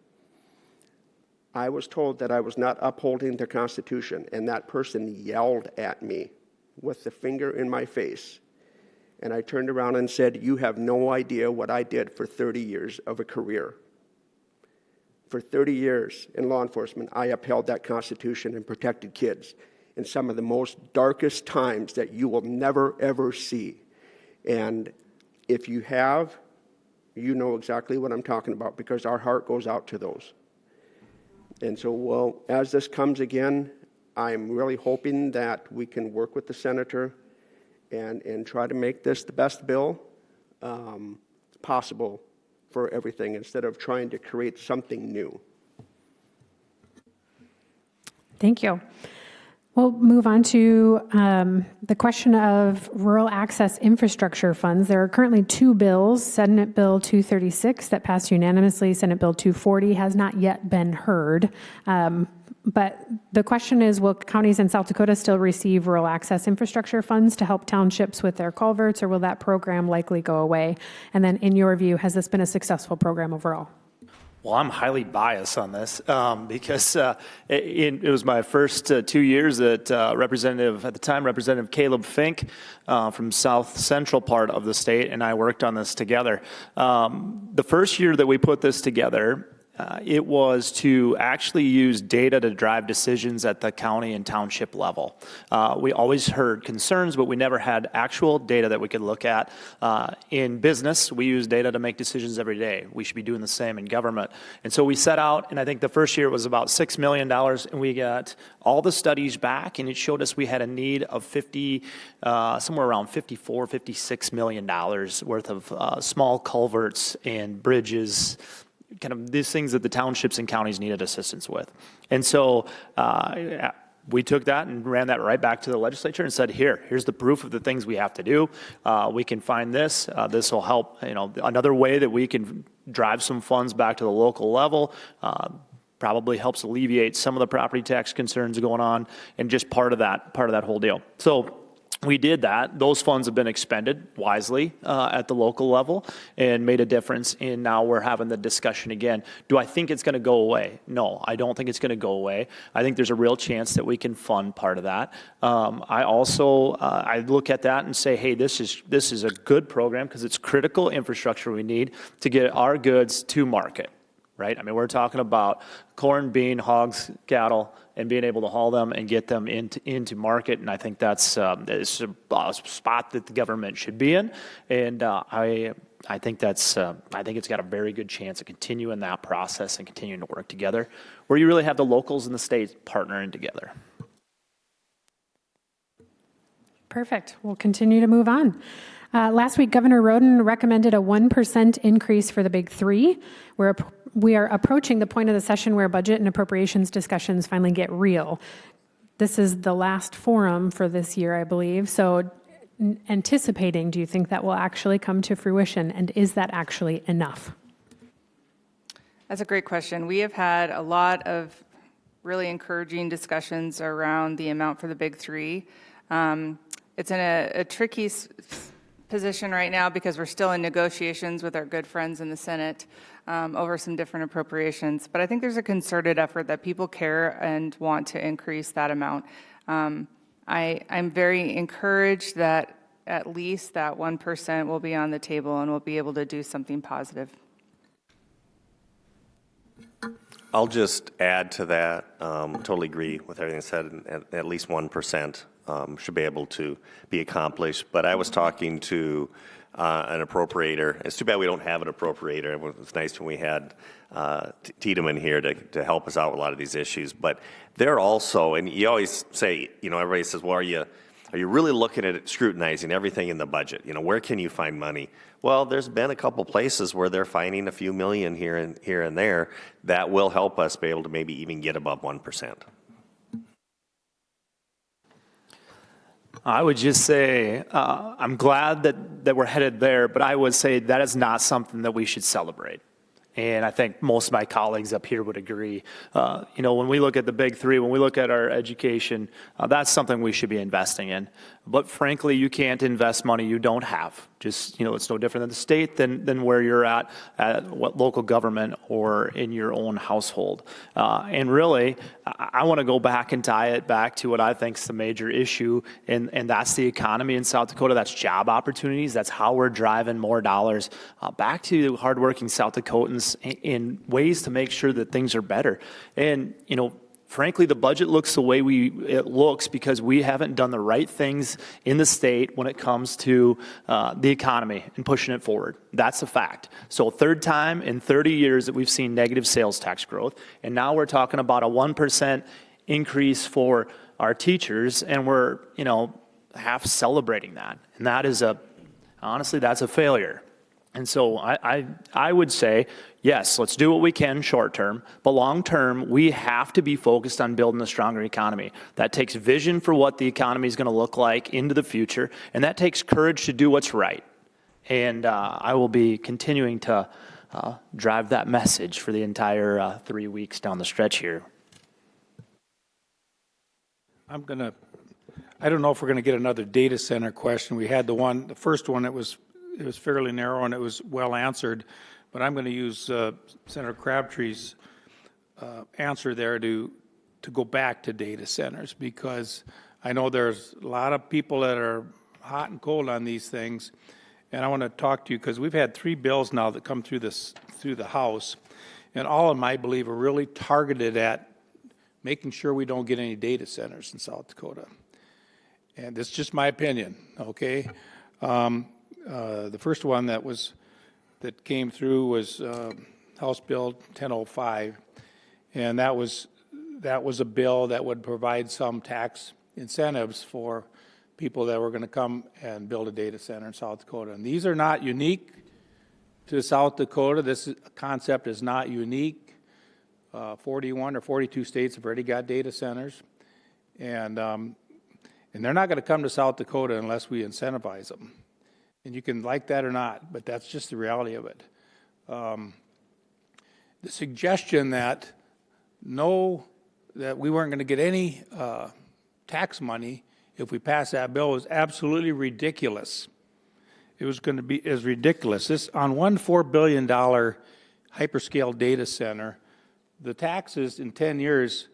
I was told that I was not upholding the Constitution, and that person yelled at me with the finger in my face. And I turned around and said, you have no idea what I did for 30 years of a career. For 30 years in law enforcement, I upheld that Constitution and protected kids in some of the most darkest times that you will never, ever see. And if you have, you know exactly what I'm talking about, because our heart goes out to those. And so, well, as this comes again, I'm really hoping that we can work with the senator and try to make this the best bill possible for everything, instead of trying to create something new. Thank you. We'll move on to the question of rural access infrastructure funds. There are currently two bills, Senate Bill 236 that passed unanimously, Senate Bill 240 has not yet been heard. But the question is, will counties in South Dakota still receive rural access infrastructure funds to help townships with their culverts, or will that program likely go away? And then in your view, has this been a successful program overall? Well, I'm highly biased on this because it was my first 2 years at Representative Caleb Fink from South Central part of the state, and I worked on this together. The first year that we put this together, it was to actually use data to drive decisions at the county and township level. We always heard concerns, but we never had actual data that we could look at. In business, we use data to make decisions every day. We should be doing the same in government. And so we set out, and I think the first year was about $6 million, and we got all the studies back, and it showed us we had a need of somewhere around $54, $56 million worth of small culverts and bridges, kind of these things that the townships and counties needed assistance with. And so we took that and ran that right back to the legislature and said, here's the proof of the things we have to do. We can find this. This will help, another way that we can drive some funds back to the local level. Probably helps alleviate some of the property tax concerns going on, and just part of that whole deal. So we did that. Those funds have been expended wisely at the local level and made a difference. And now we're having the discussion again. Do I think it's going to go away? No, I don't think it's going to go away. I think there's a real chance that we can fund part of that. I also I look at that and say, hey, this is a good program because it's critical infrastructure we need to get our goods to market. Right? I mean, we're talking about corn, bean, hogs, cattle, and being able to haul them and get them into market. And I think that's a spot that the government should be in. And I think it's got a very good chance of continuing that process and continuing to work together, where you really have the locals and the states partnering together. Perfect. We'll continue to move on. Last week, Governor Roden recommended a 1% increase for the big three. We are approaching the point of the session where budget and appropriations discussions finally get real. This is the last forum for this year, I believe. So anticipating, do you think that will actually come to fruition? And is that actually enough? That's a great question. We have had a lot of really encouraging discussions around the amount for the big three. It's in a tricky position right now because we're still in negotiations with our good friends in the Senate over some different appropriations. But I think there's a concerted effort that people care and want to increase that amount. I'm very encouraged that at least that 1% will be on the table and we'll be able to do something positive. I'll just add to that. Totally agree with everything said. At least 1% should be able to be accomplished. But I was talking to an appropriator. It's too bad we don't have an appropriator. It was nice when we had Tiedemann here to help us out with a lot of these issues. But they're also, and you always say, everybody says, well, are you really looking at it, scrutinizing everything in the budget? Where can you find money? Well, there's been a couple places where they're finding a few million here and there that will help us be able to maybe even get above 1%. I would just say I'm glad that we're headed there, but I would say that is not something that we should celebrate. And I think most of my colleagues up here would agree. When we look at the big three, when we look at our education, that's something we should be investing in. But frankly, you can't invest money you don't have. Just, it's no different than the state than where you're at what local government or in your own household. And really, I want to go back and tie it back to what I think is the major issue, and that's the economy in South Dakota. That's job opportunities. That's how we're driving more dollars back to hardworking South Dakotans in ways to make sure that things are better. And, frankly, the budget looks the way it looks because we haven't done the right things in the state when it comes to the economy and pushing it forward. That's a fact. So third time in 30 years that we've seen negative sales tax growth, and now we're talking about a 1% increase for our teachers, and we're, half celebrating that. And that is honestly, that's a failure. And so I would say, yes, let's do what we can short term, but long term, we have to be focused on building a stronger economy. That takes vision for what the economy is going to look like into the future, and that takes courage to do what's right. And I will be continuing to drive that message for the entire 3 weeks down the stretch here. I don't know if we're going to get another data center question. We had the first one, it was fairly narrow and it was well answered, but I'm going to use Senator Crabtree's answer there to go back to data centers, because I know there's a lot of people that are hot and cold on these things, and I want to talk to you because we've had 3 bills now that come through the House, and all of them, I believe, are really targeted at making sure we don't get any data centers in South Dakota. And this is just my opinion, okay? The first one that came through was House Bill 1005, and that was a bill that would provide some tax incentives for people that were going to come and build a data center in South Dakota. And these are not unique to South Dakota. This concept is not unique. 41 or 42 states have already got data centers, and they're not going to come to South Dakota unless we incentivize them. And you can like that or not, but that's just the reality of it. The suggestion that we weren't going to get any tax money if we pass that bill was absolutely ridiculous. It was going to be as ridiculous. This on one $4 billion hyperscale data center, the taxes in 10 years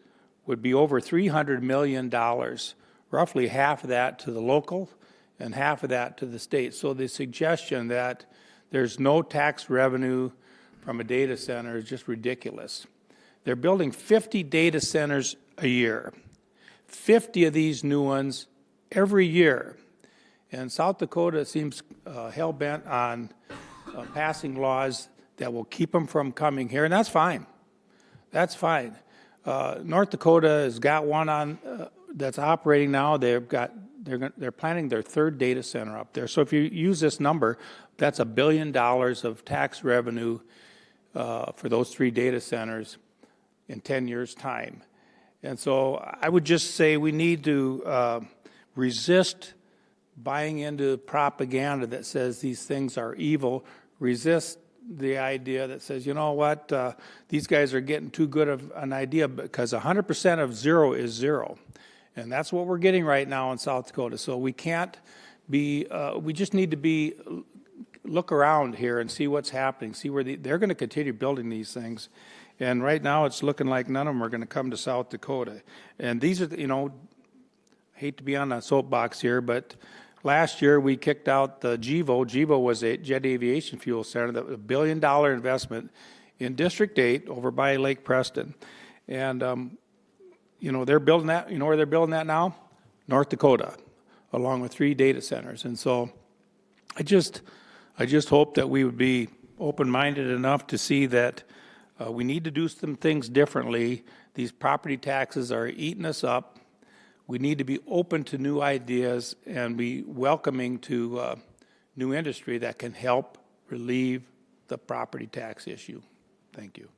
would be over $300 million, roughly half of that to the local and half of that to the state. So the suggestion that there's no tax revenue from a data center is just ridiculous. They're building 50 data centers a year, 50 of these new ones every year. And South Dakota seems hell-bent on passing laws that will keep them from coming here, and that's fine. That's fine. North Dakota has got one on that's operating now. They're planning their third data center up there. So if you use this number, that's $1 billion of tax revenue for those 3 data centers in 10 years' time. And so I would just say we need to resist buying into propaganda that says these things are evil, resist the idea that says, you know what, these guys are getting too good of an idea, because 100% of zero is zero. And that's what we're getting right now in South Dakota. So we can't be, we just need to look around here and see what's happening, see where they're going to continue building these things. And right now it's looking like none of them are going to come to South Dakota. And these are, I hate to be on a soapbox here, but last year we kicked out the GEVO. GEVO was a jet aviation fuel center, that was $1 billion investment in District 8 over by Lake Preston. And, they're building that. You know where they're building that now? North Dakota, along with 3 data centers. And so I just hope that we would be open-minded enough to see that we need to do some things differently. These property taxes are eating us up. We need to be open to new ideas and be welcoming to new industry that can help relieve the property tax issue. Thank you.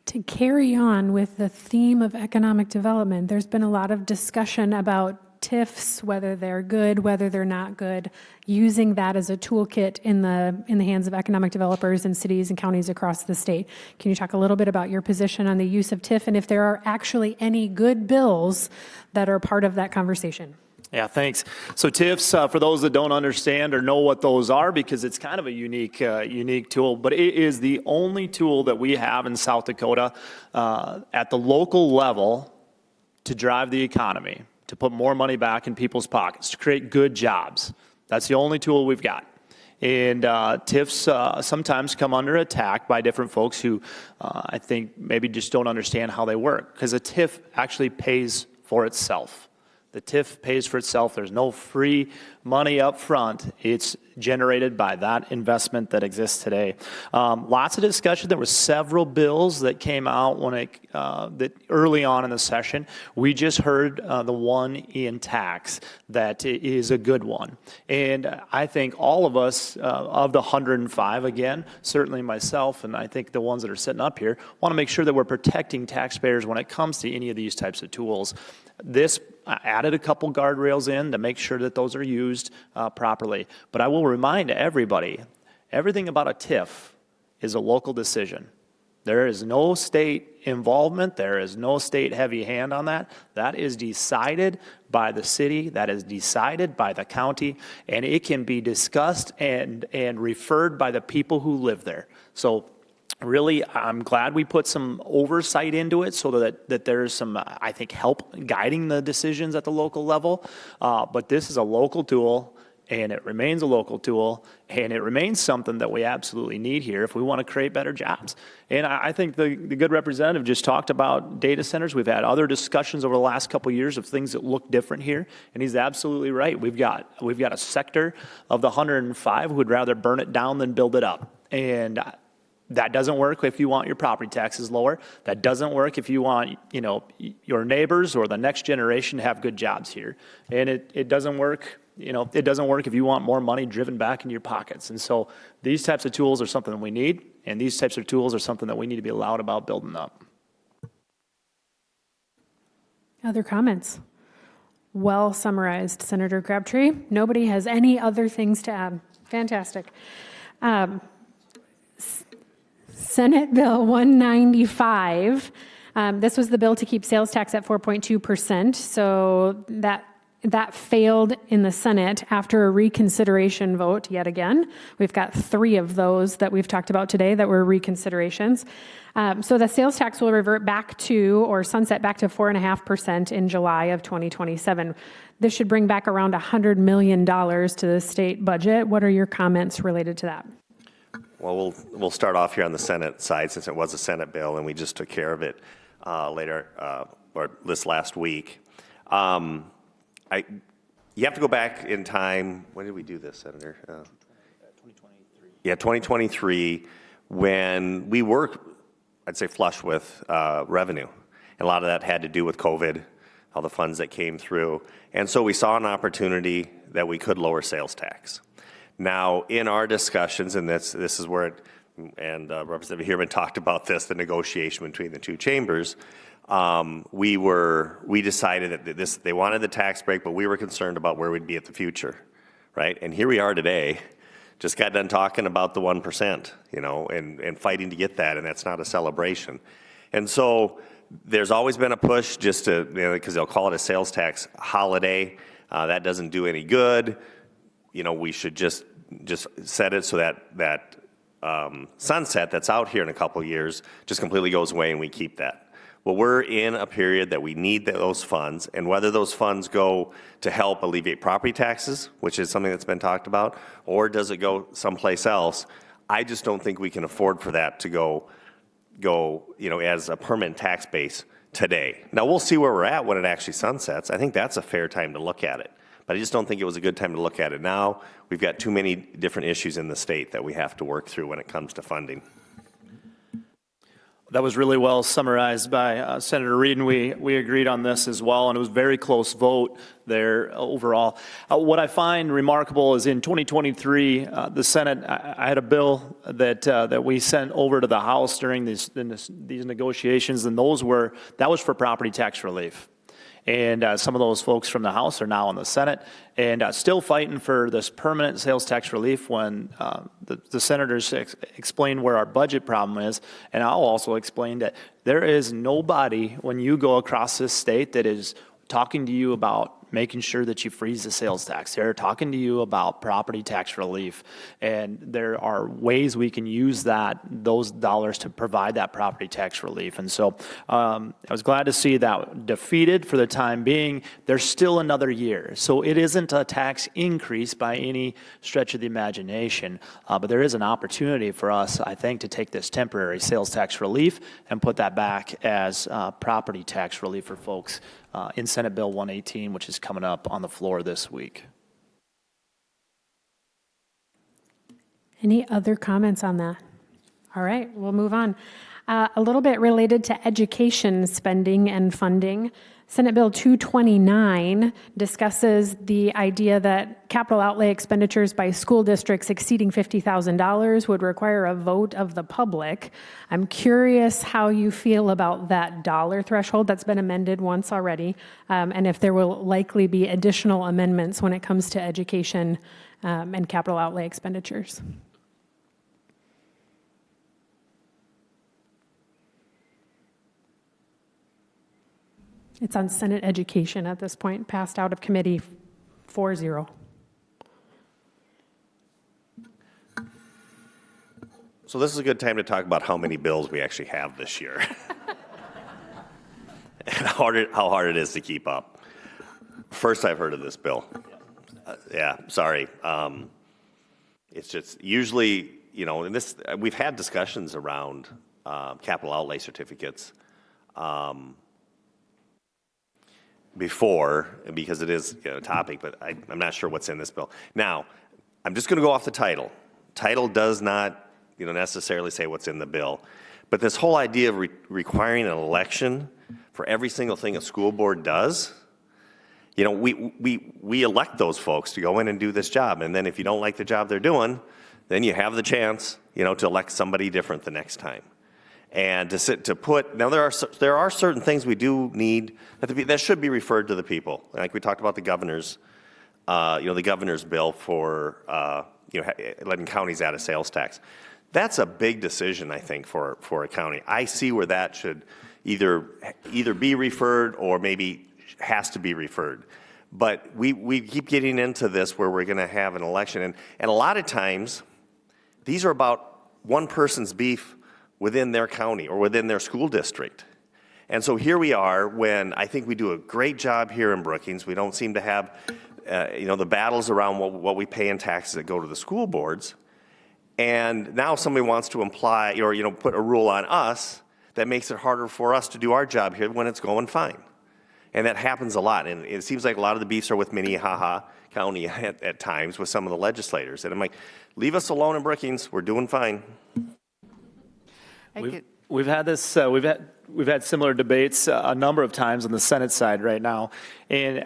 To carry on with the theme of economic development, there's been a lot of discussion about TIFs, whether they're good, whether they're not good, using that as a toolkit in the hands of economic developers in cities and counties across the state. Can you talk a little bit about your position on the use of TIF, and if there are actually any good bills that are part of that conversation? Yeah, thanks. So TIFs, for those that don't understand or know what those are, because it's kind of a unique tool, but it is the only tool that we have in South Dakota at the local level to drive the economy, to put more money back in people's pockets, to create good jobs. That's the only tool we've got. And TIFs sometimes come under attack by different folks who I think maybe just don't understand how they work, because a TIF actually pays for itself. The TIF pays for itself. There's no free money up front. It's generated by that investment that exists today. Lots of discussion. There were several bills that came out that early on in the session. We just heard the one in tax that is a good one. And I think all of us, of the 105, again, certainly myself, and I think the ones that are sitting up here, want to make sure that we're protecting taxpayers when it comes to any of these types of tools. This added a couple guardrails in to make sure that those are used properly. But I will remind everybody, everything about a TIF is a local decision. There is no state involvement. There is no state heavy hand on that. That is decided by the city. That is decided by the county. And it can be discussed and referred by the people who live there. So really, I'm glad we put some oversight into it so that there's some, I think, help guiding the decisions at the local level. But this is a local tool. and it remains a local tool, and it remains something that we absolutely need here if we want to create better jobs. And I think the good representative just talked about data centers. We've had other discussions over the last couple of years of things that look different here, and he's absolutely right. We've got a sector of the 105 who would rather burn it down than build it up. And that doesn't work if you want your property taxes lower. That doesn't work if you want, your neighbors or the next generation to have good jobs here. And it doesn't work, it doesn't work if you want more money driven back into your pockets. And so these types of tools are something that we need, and these types of tools are something that we need to be loud about building up. Other comments? Well summarized, Senator Crabtree. Nobody has any other things to add. Fantastic. Senate Bill 195. This was the bill to keep sales tax at 4.2%. So that failed in the Senate after a reconsideration vote yet again. We've got 3 of those that we've talked about today that were reconsiderations. So the sales tax will revert back to, or sunset back to 4.5% in July of 2027. This should bring back around $100 million to the state budget. What are your comments related to that? Well, we'll start off here on the Senate side, since it was a Senate bill and we just took care of it this last week. You have to go back in time. When did we do this, Senator? 2023. Yeah, 2023, when we were, I'd say, flush with revenue. And a lot of that had to do with COVID, all the funds that came through. And so we saw an opportunity that we could lower sales tax. Now, in our discussions, and this is where Representative Heerman talked about this, the negotiation between the 2 chambers, we decided that they wanted the tax break, but we were concerned about where we'd be at the future, right? And here we are today, just got done talking about the 1%, and fighting to get that, and that's not a celebration. And so there's always been a push just to, because they'll call it a sales tax holiday. That doesn't do any good. We should just set it so that sunset that's out here in a couple of years just completely goes away and we keep that. Well, we're in a period that we need those funds, and whether those funds go to help alleviate property taxes, which is something that's been talked about, or does it go someplace else, I just don't think we can afford for that to go as a permanent tax base today. Now, we'll see where we're at when it actually sunsets. I think that's a fair time to look at it. But I just don't think it was a good time to look at it now. We've got too many different issues in the state that we have to work through when it comes to funding. That was really well summarized by Senator Reed, and we agreed on this as well, and it was a very close vote there overall. What I find remarkable is in 2023, the Senate, I had a bill that we sent over to the House during these negotiations, and that was for property tax relief. And some of those folks from the House are now in the Senate and still fighting for this permanent sales tax relief when the senators explain where our budget problem is. And I'll also explain that there is nobody when you go across this state that is talking to you about making sure that you freeze the sales tax. They're talking to you about property tax relief, and there are ways we can use those dollars to provide that property tax relief. And so I was glad to see that defeated for the time being. There's still another year, so it isn't a tax increase by any stretch of the imagination, but there is an opportunity for us, I think, to take this temporary sales tax relief and put that back as property tax relief for folks in Senate Bill 118, which is coming up on the floor this week. Any other comments on that? All right, we'll move on. A little bit related to education spending and funding. Senate Bill 229 discusses the idea that capital outlay expenditures by school districts exceeding $50,000 would require a vote of the public. I'm curious how you feel about that dollar threshold that's been amended once already, and if there will likely be additional amendments when it comes to education and capital outlay expenditures. It's on Senate Education at this point, passed out of committee 4-0. So this is a good time to talk about how many bills we actually have this year. And how hard it is to keep up. First I've heard of this bill. Yeah, sorry. It's just usually, and this, we've had discussions around capital outlay certificates before, because it is a topic, but I'm not sure what's in this bill. Now, I'm just going to go off the title. Title does not, necessarily say what's in the bill. But this whole idea of requiring an election for every single thing a school board does, we elect those folks to go in and do this job. And then if you don't like the job they're doing, then you have the chance, to elect somebody different the next time. And now there are certain things we do need that should be referred to the people. Like we talked about the governor's, the governor's bill for, letting counties add a sales tax. That's a big decision, I think, for a county. I see where that should either be referred or maybe has to be referred. But we keep getting into this where we're going to have an election. And a lot of times, these are about one person's beef within their county or within their school district. And so here we are when I think we do a great job here in Brookings. We don't seem to have, the battles around what we pay in taxes that go to the school boards. And now somebody wants to imply or, put a rule on us that makes it harder for us to do our job here when it's going fine. And that happens a lot. And it seems like a lot of the beefs are with Minnehaha County at times with some of the legislators. And I'm like, leave us alone in Brookings. We're doing fine. We've had this. We've had similar debates a number of times on the Senate side right now, and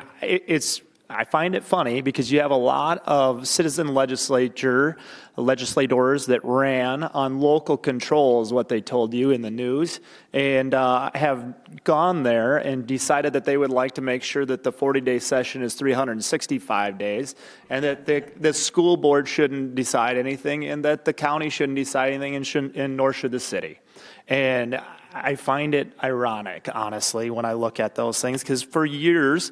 I find it funny because you have a lot of citizen legislators that ran on local control, is what they told you in the news, and have gone there and decided that they would like to make sure that the 40-day session is 365 days, and that the school board shouldn't decide anything, and that the county shouldn't decide anything, and nor should the city. And I find it ironic, honestly, when I look at those things, because for years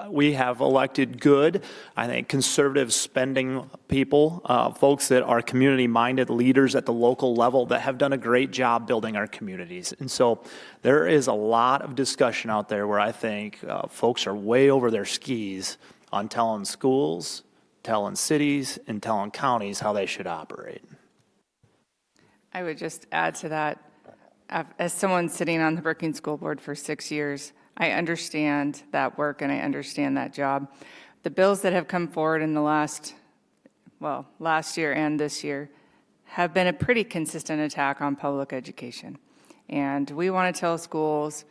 we have elected good, I think, conservative spending people, folks that are community-minded leaders at the local level that have done a great job building our communities. And so there is a lot of discussion out there where I think folks are way over their skis on telling schools, telling cities, and telling counties how they should operate. I would just add to that. As someone sitting on the Brookings School Board for 6 years, I understand that work and I understand that job. The bills that have come forward in the last year and this year have been a pretty consistent attack on public education. And we want to tell schools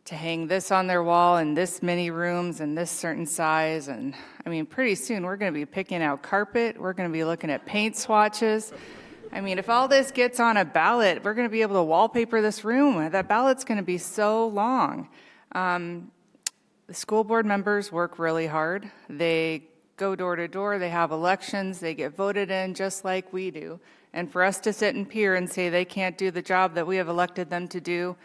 to hang this on their wall in this many rooms and this certain size. And I mean, pretty soon we're going to be picking out carpet. We're going to be looking at paint swatches. I mean, if all this gets on a ballot, we're going to be able to wallpaper this room. That ballot's going to be so long. The school board members work really hard. They go door to door. They have elections. They get voted in just like we do. And for us to sit and peer and say they can't do the job that we have elected them to do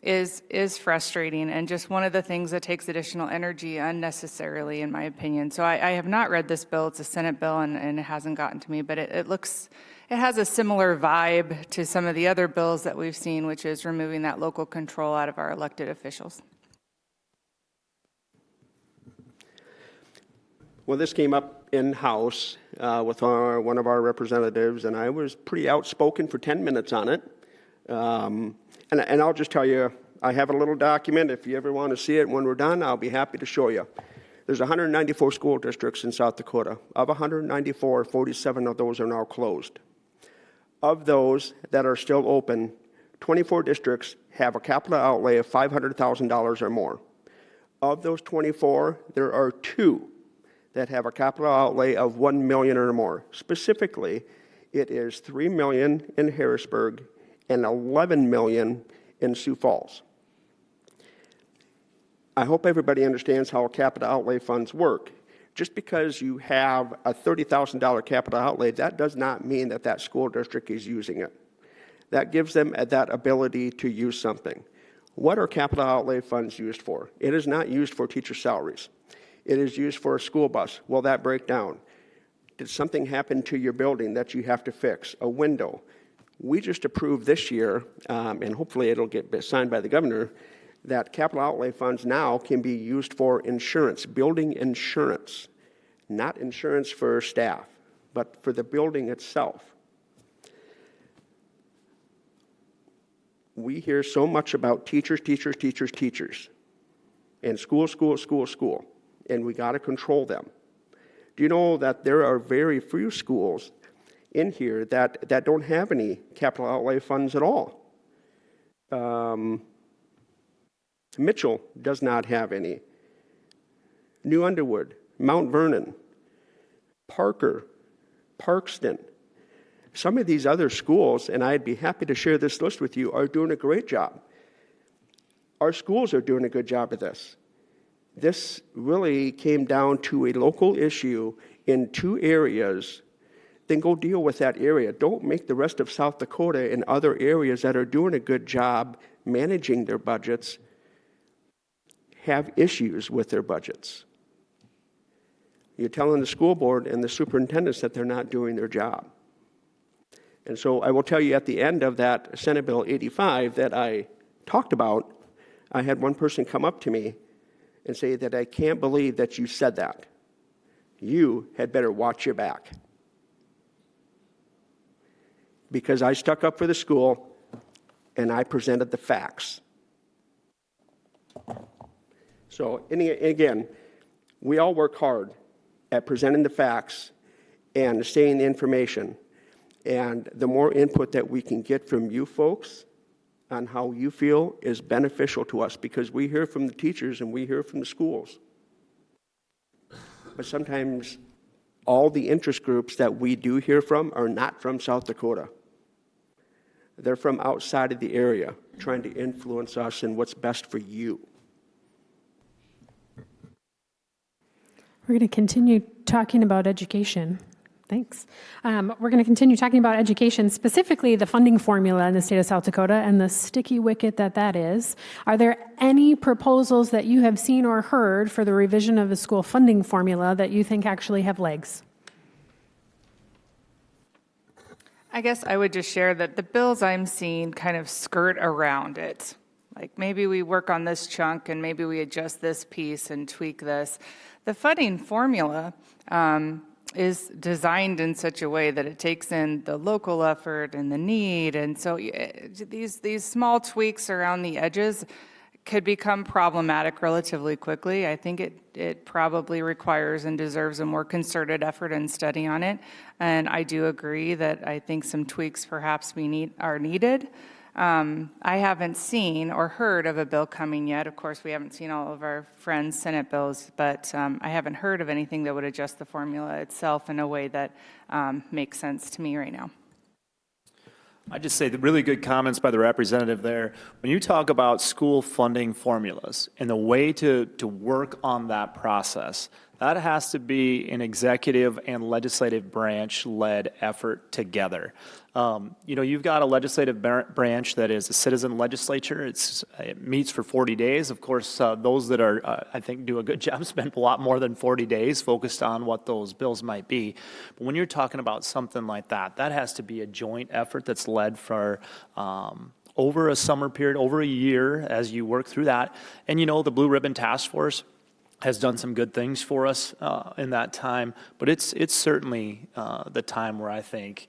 is frustrating, and just one of the things that takes additional energy unnecessarily, in my opinion. So I have not read this bill. It's a Senate bill, and it hasn't gotten to me, but it has a similar vibe to some of the other bills that we've seen, which is removing that local control out of our elected officials. Well, this came up in-house with one of our representatives, and I was pretty outspoken for 10 minutes on it. And I'll just tell you, I have a little document. If you ever want to see it when we're done, I'll be happy to show you. There's 194 school districts in South Dakota. Of 194, 47 of those are now closed. Of those that are still open, 24 districts have a capital outlay of $500,000 or more. Of those 24, there are 2 that have a capital outlay of $1 million or more. Specifically, it is $3 million in Harrisburg and $11 million in Sioux Falls. I hope everybody understands how capital outlay funds work. Just because you have a $30,000 capital outlay, that does not mean that that school district is using it. That gives them that ability to use something. What are capital outlay funds used for? It is not used for teacher salaries. It is used for a school bus. Will that break down? Did something happen to your building that you have to fix? A window? We just approved this year, and hopefully it'll get signed by the governor, that capital outlay funds now can be used for insurance, building insurance. not insurance for staff, but for the building itself. We hear so much about teachers, teachers, teachers, teachers, and school, school, school, school, and we got to control them. Do you know that there are very few schools in here that don't have any capital outlay funds at all? Mitchell does not have any. New Underwood, Mount Vernon, Parker, Parkston. Some of these other schools, and I'd be happy to share this list with you, are doing a great job. Our schools are doing a good job of this. This really came down to a local issue in 2 areas. Then go deal with that area. Don't make the rest of South Dakota and other areas that are doing a good job managing their budgets have issues with their budgets. You're telling the school board and the superintendents that they're not doing their job. And so I will tell you at the end of that Senate Bill 85 that I talked about, I had one person come up to me and say that I can't believe that you said that. You had better watch your back. Because I stuck up for the school and I presented the facts. So, and again, we all work hard at presenting the facts and saying the information. And the more input that we can get from you folks on how you feel is beneficial to us, because we hear from the teachers and we hear from the schools. But sometimes all the interest groups that we do hear from are not from South Dakota. They're from outside of the area trying to influence us in what's best for you. We're going to continue talking about education. Thanks. We're going to continue talking about education, specifically the funding formula in the state of South Dakota and the sticky wicket that is. Are there any proposals that you have seen or heard for the revision of the school funding formula that you think actually have legs? I guess I would just share that the bills I'm seeing kind of skirt around it. Like maybe we work on this chunk and maybe we adjust this piece and tweak this. The funding formula is designed in such a way that it takes in the local effort and the need. And so these small tweaks around the edges could become problematic relatively quickly. I think it probably requires and deserves a more concerted effort and study on it. And I do agree that I think some tweaks perhaps are needed. I haven't seen or heard of a bill coming yet. Of course, we haven't seen all of our friends' Senate bills, but I haven't heard of anything that would adjust the formula itself in a way that makes sense to me right now. I'd just say the really good comments by the representative there. When you talk about school funding formulas and the way to work on that process, that has to be an executive and legislative branch-led effort together. You've got a legislative branch that is a citizen legislature. It meets for 40 days. Of course, those that are, I think, do a good job spend a lot more than 40 days focused on what those bills might be. But when you're talking about something like that, that has to be a joint effort that's led for over a summer period, over a year as you work through that. And the Blue Ribbon Task Force has done some good things for us in that time, but it's certainly the time where I think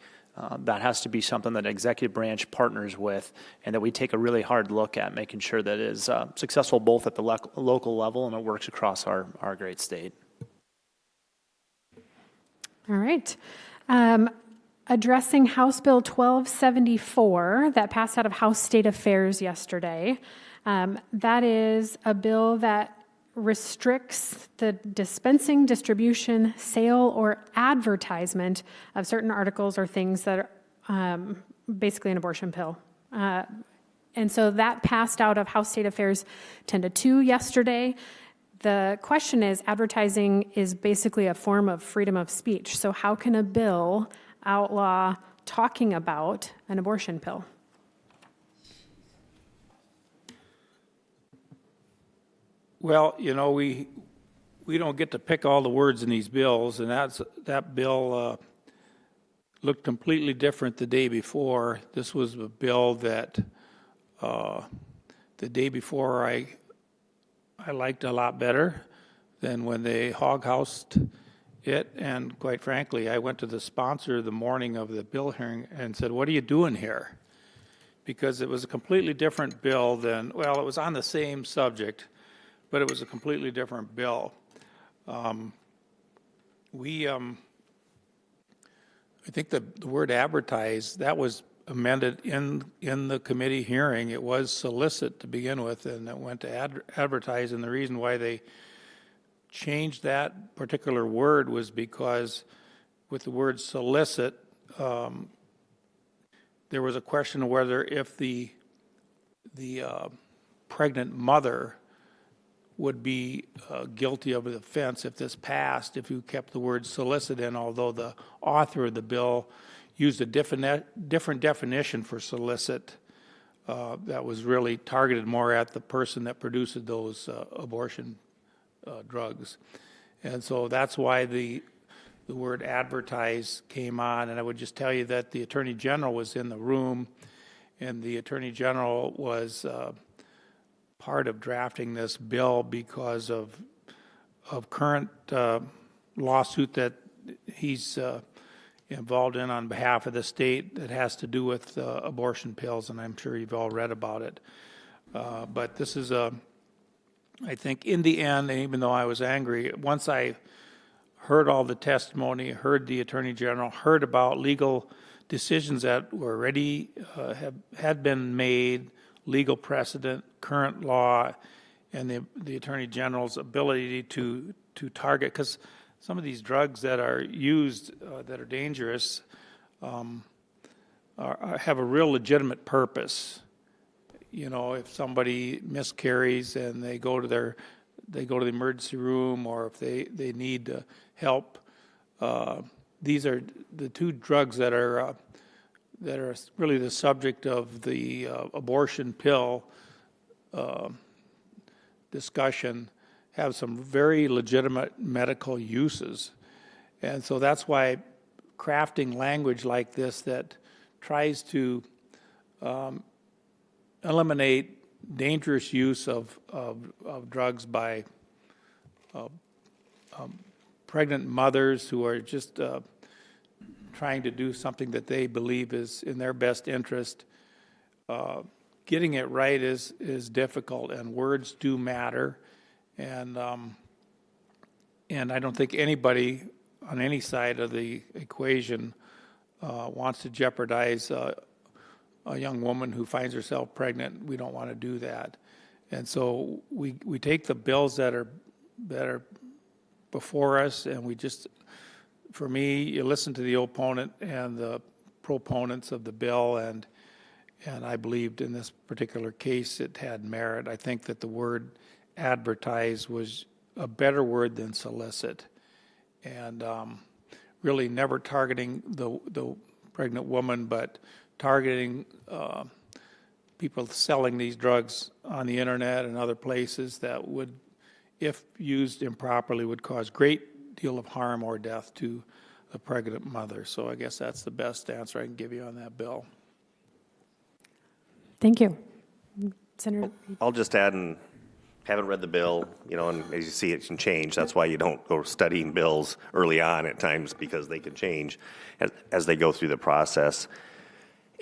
that has to be something that executive branch partners with, and that we take a really hard look at making sure that it is successful both at the local level and it works across our great state. All right. Addressing House Bill 1274 that passed out of House State Affairs yesterday. That is a bill that restricts the dispensing, distribution, sale, or advertisement of certain articles or things that are basically an abortion pill. And so that passed out of House State Affairs 10-2 yesterday. The question is, advertising is basically a form of freedom of speech. So how can a bill outlaw talking about an abortion pill? Well, we don't get to pick all the words in these bills, and that bill looked completely different the day before. This was a bill that the day before I liked a lot better than when they hog-housed And quite frankly, I went to the sponsor the morning of the bill hearing and said, "What are you doing here?" Because it was a completely different bill than, well, it was on the same subject, but it was a completely different bill. I think the word advertise, that was amended in the committee hearing. It was solicit to begin with, and it went to advertise. And the reason why they changed that particular word was because with the word solicit, there was a question of whether if the pregnant mother would be guilty of an offense if this passed, if you kept the word solicit in, although the author of the bill used a different definition for solicit that was really targeted more at the person that produces those abortion drugs. And so that's why the word advertise came on. And I would just tell you that the Attorney General was in the room, and the Attorney General was part of drafting this bill because of current lawsuit that he's involved in on behalf of the state that has to do with abortion pills, and I'm sure you've all read about it. But this is I think in the end, even though I was angry, once I heard all the testimony, heard the Attorney General, heard about legal decisions that were already had been made, legal precedent, current law, and the Attorney General's ability to target, because some of these drugs that are used that are dangerous have a real legitimate purpose. You know, if somebody miscarries and they go to the emergency room, or if they need help, these are the two drugs that are really the subject of the abortion pill discussion, have some very legitimate medical uses. And so that's why crafting language like this that tries to eliminate dangerous use of drugs by pregnant mothers who are just trying to do something that they believe is in their best interest. Getting it right is difficult, and words do matter. And I don't think anybody on any side of the equation wants to jeopardize a young woman who finds herself pregnant. We don't want to do that. And so we take the bills that are before us, and we just, for me, you listen to the opponent and the proponents of the bill, and I believed in this particular case it had merit. I think that the word advertise was a better word than solicit, and really never targeting the pregnant woman, but targeting people selling these drugs on the internet and other places that would, if used improperly, would cause great deal of harm or death to a pregnant mother. So I guess that's the best answer I can give you on that bill. Thank you. Senator. I'll just add, and haven't read the bill, you know, and as you see, it can change. That's why you don't go studying bills early on at times, because they can change as they go through the process.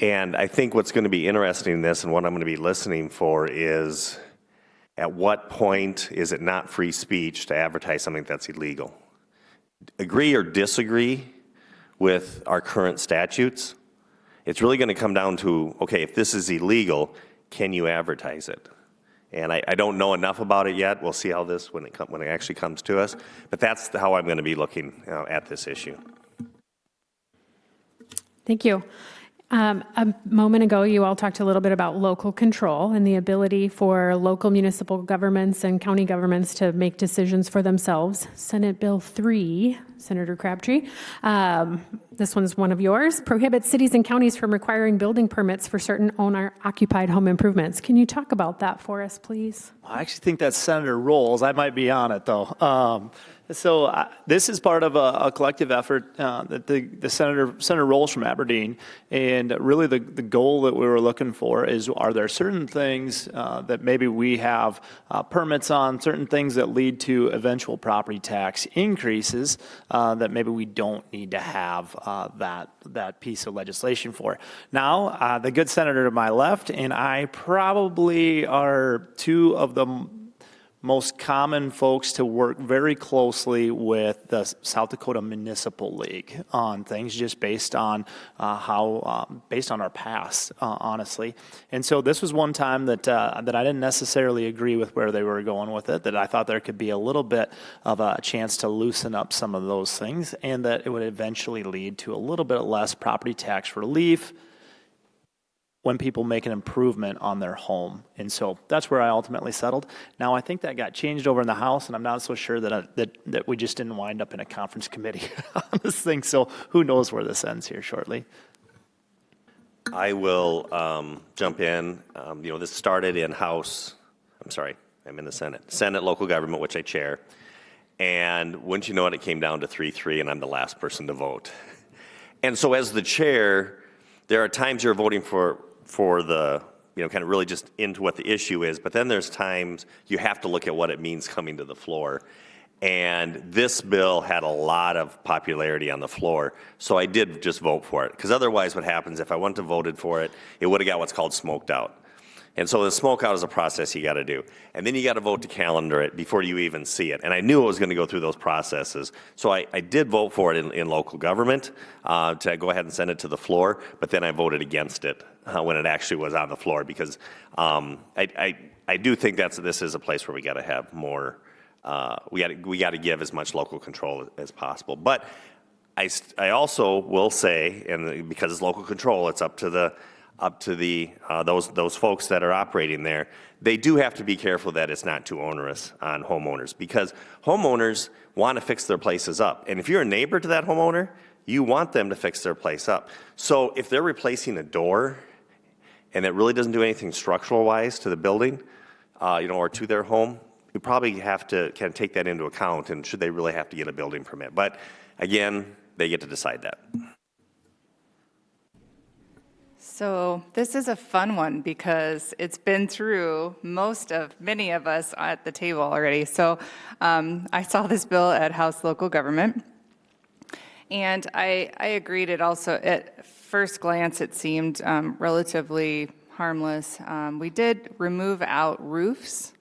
And I think what's going to be interesting in this, and what I'm going to be listening for, is at what point is it not free speech to advertise something that's illegal? Agree or disagree with our current statutes? It's really going to come down to, okay, if this is illegal, can you advertise it? And I don't know enough about it yet. We'll see how this, when it actually comes to us. But that's how I'm going to be looking at this issue. Thank you. A moment ago, you all talked a little bit about local control and the ability for local municipal governments and county governments to make decisions for themselves. Senate Bill 3, Senator Crabtree, this one's one of yours, prohibits cities and counties from requiring building permits for certain owner-occupied home improvements. Can you talk about that for us, please? I actually think that's Senator Rolls. I might be on it, though. So this is part of a collective effort that the Senator Rolls from Aberdeen, and really the goal that we were looking for is, are there certain things that maybe we have permits on, certain things that lead to eventual property tax increases that maybe we don't need to have that piece of legislation for. Now, the good senator to my left and I probably are two of the most common folks to work very closely with the South Dakota Municipal League on things, just based on based on our past, honestly. And so this was one time that I didn't necessarily agree with where they were going with it, that I thought there could be a little bit of a chance to loosen up some of those things, and that it would eventually lead to a little bit less property tax relief when people make an improvement on their home. And so that's where I ultimately settled. Now, I think that got changed over in the House, and I'm not so sure that we just didn't wind up in a conference committee on this thing. So who knows where this ends here shortly. I will jump in. This started in House, I'm in the Senate local government, which I chair. And wouldn't you know it, it came down to 3-3, and I'm the last person to vote. And so as the chair, there are times you're voting for the, kind of really just into what the issue is, but then there's times you have to look at what it means coming to the floor. And this bill had a lot of popularity on the floor, so I did just vote for it. Because otherwise what happens, if I wouldn't have voted for it, it would have got what's called smoked out. And so the smoke out is a process you got to do. And then you got to vote to calendar it before you even see it. And I knew it was going to go through those processes. So I did vote for it in local government to go ahead and send it to the floor, but then I voted against it when it actually was on the floor, because I do think this is a place where we got to have more, we got to give as much local control as possible. But I also will say, and because it's local control, it's up to those folks that are operating there. They do have to be careful that it's not too onerous on homeowners, because homeowners want to fix their places up. And if you're a neighbor to that homeowner, you want them to fix their place up. So if they're replacing a door and it really doesn't do anything structural wise to the building, or to their home, you probably have to kind of take that into account, and should they really have to get a building permit. But again, they get to decide that. So this is a fun one because it's been through many of us at the table already. So I saw this bill at House Local Government, and I agreed. It also, at first glance, it seemed relatively harmless. We did remove out roofs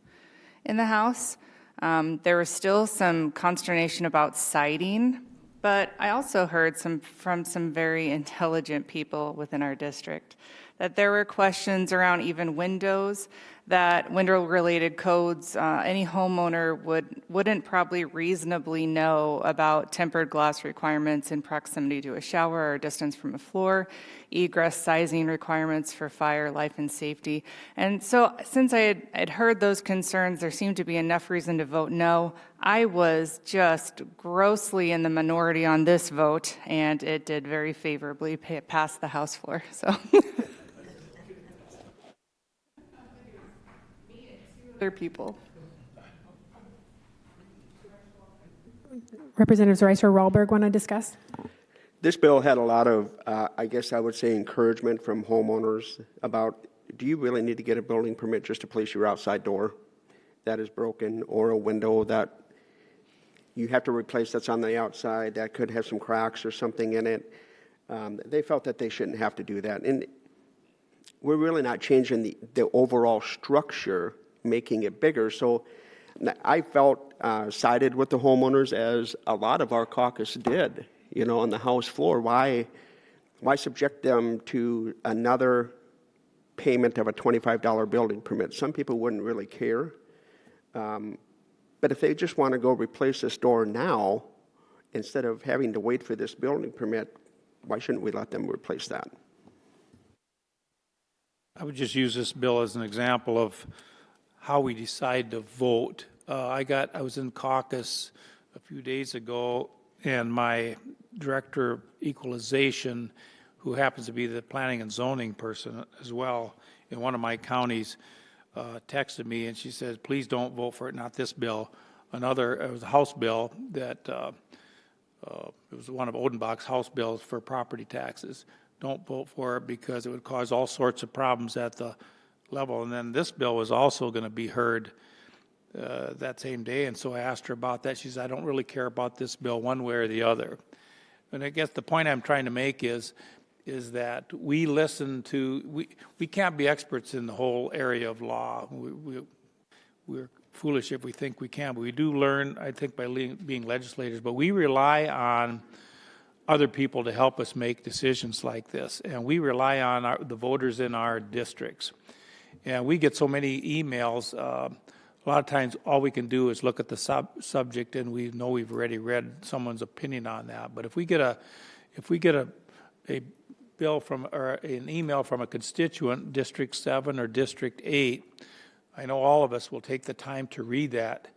in the House. There was still some consternation about siding, but I also heard from some very intelligent people within our district that there were questions around even windows, that window-related codes, any homeowner wouldn't probably reasonably know about tempered glass requirements in proximity to a shower or distance from a floor, egress sizing requirements for fire, life, and safety. And so since I had heard those concerns, there seemed to be enough reason to vote no. I was just grossly in the minority on this vote, and it did very favorably pass the House floor. So. Other people. Representatives Rice or Rahlberg want to discuss? This bill had a lot of, I guess I would say, encouragement from homeowners about, do you really need to get a building permit just to place your outside door that is broken, or a window that you have to replace that's on the outside that could have some cracks or something in it? They felt that they shouldn't have to do that. And we're really not changing the overall structure, making it bigger. So I felt sided with the homeowners, as a lot of our caucus did, on the House floor. Why subject them to another payment of a $25 building permit? Some people wouldn't really care. But if they just want to go replace this door now, instead of having to wait for this building permit, why shouldn't we let them replace that? I would just use this bill as an example of how we decide to vote. I was in caucus a few days ago, and my director of equalization, who happens to be the planning and zoning person as well in one of my counties, texted me, and she said, please don't vote for it, not this bill. it was a House bill that, it was one of Odenbach's House bills for property taxes. Don't vote for it because it would cause all sorts of problems at the level. And then this bill was also going to be heard that same day, and so I asked her about that. She said, I don't really care about this bill one way or the other. And I guess the point I'm trying to make is that we listen to, we can't be experts in the whole area of law. We're foolish if we think we can, but we do learn, I think, by being legislators, but we rely on other people to help us make decisions like this, and we rely on the voters in our districts. And we get so many emails, a lot of times all we can do is look at the subject and we know we've already read someone's opinion on that. But if we get a bill from, or an email from a constituent, District 7 or District 8, I know all of us will take the time to read that,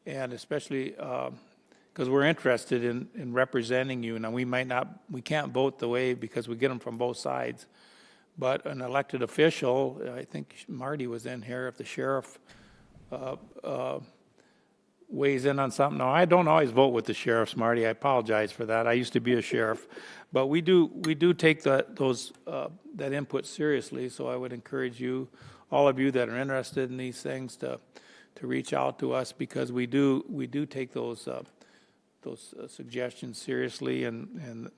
and especially because we're interested in representing you. Now, we can't vote the way because we get them from both sides, but an elected official, I think Marty was in here, if the sheriff weighs in on something. Now, I don't always vote with the sheriffs, Marty. I apologize for that. I used to be a sheriff, but we do take that input seriously. So I would encourage you, all of you that are interested in these things, to reach out to us, because we do take those suggestions seriously. And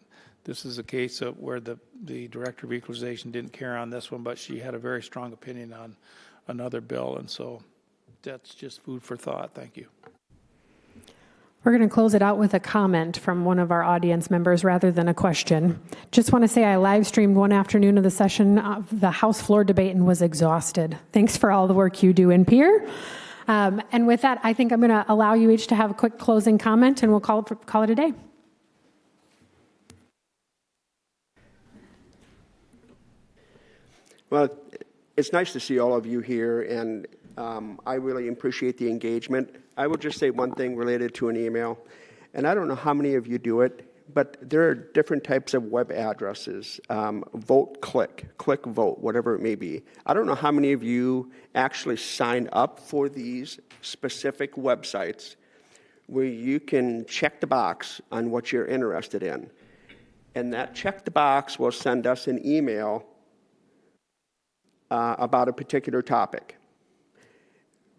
this is a case of where the Director of Equalization didn't care on this one, but she had a very strong opinion on another bill, and so that's just food for thought. Thank you. We're going to close it out with a comment from one of our audience members rather than a question. Just want to say I live streamed one afternoon of the session of the House floor debate and was exhausted. Thanks for all the work you do in Pierre. And with that, I think I'm going to allow you each to have a quick closing comment, and we'll call it a day. Well, it's nice to see all of you here, and I really appreciate the engagement. I will just say one thing related to an email, and I don't know how many of you do it, but there are different types of web addresses, vote, click vote, whatever it may be. I don't know how many of you actually sign up for these specific websites where you can check the box on what you're interested in, and that check the box will send us an email about a particular topic.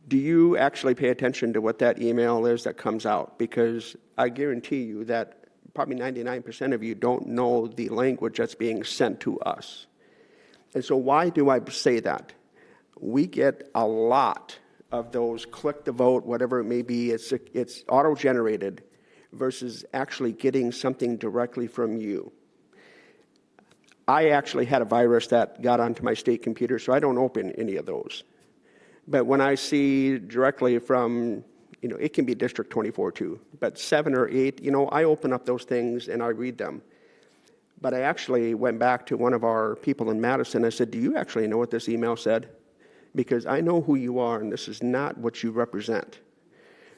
Do you actually pay attention to what that email is that comes out? Because I guarantee you that probably 99% of you don't know the language that's being sent to us. And so why do I say that? We get a lot of those click to vote, whatever it may be, it's auto-generated versus actually getting something directly from you. I actually had a virus that got onto my state computer, so I don't open any of those. But when I see directly from, it can be District 24 too, but 7 or 8, I open up those things and I read them. But I actually went back to one of our people in Madison. I said, do you actually know what this email said? Because I know who you are, and this is not what you represent.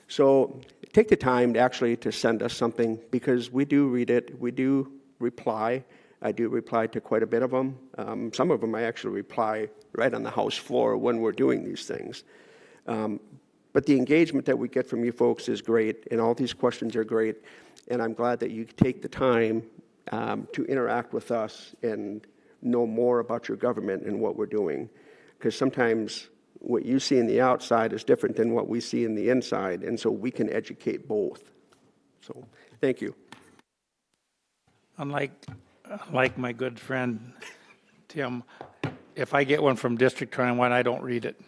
So take the time to send us something, because we do read it, we do reply. I do reply to quite a bit of them. Some of them I actually reply right on the House floor when we're doing these things. But the engagement that we get from you folks is great, and all these questions are great, and I'm glad that you take the time to interact with us and know more about your government and what we're doing. Because sometimes what you see in the outside is different than what we see in the inside, and so we can educate both. So thank you. Like my good friend Tim, if I get one from District 21, I don't read it.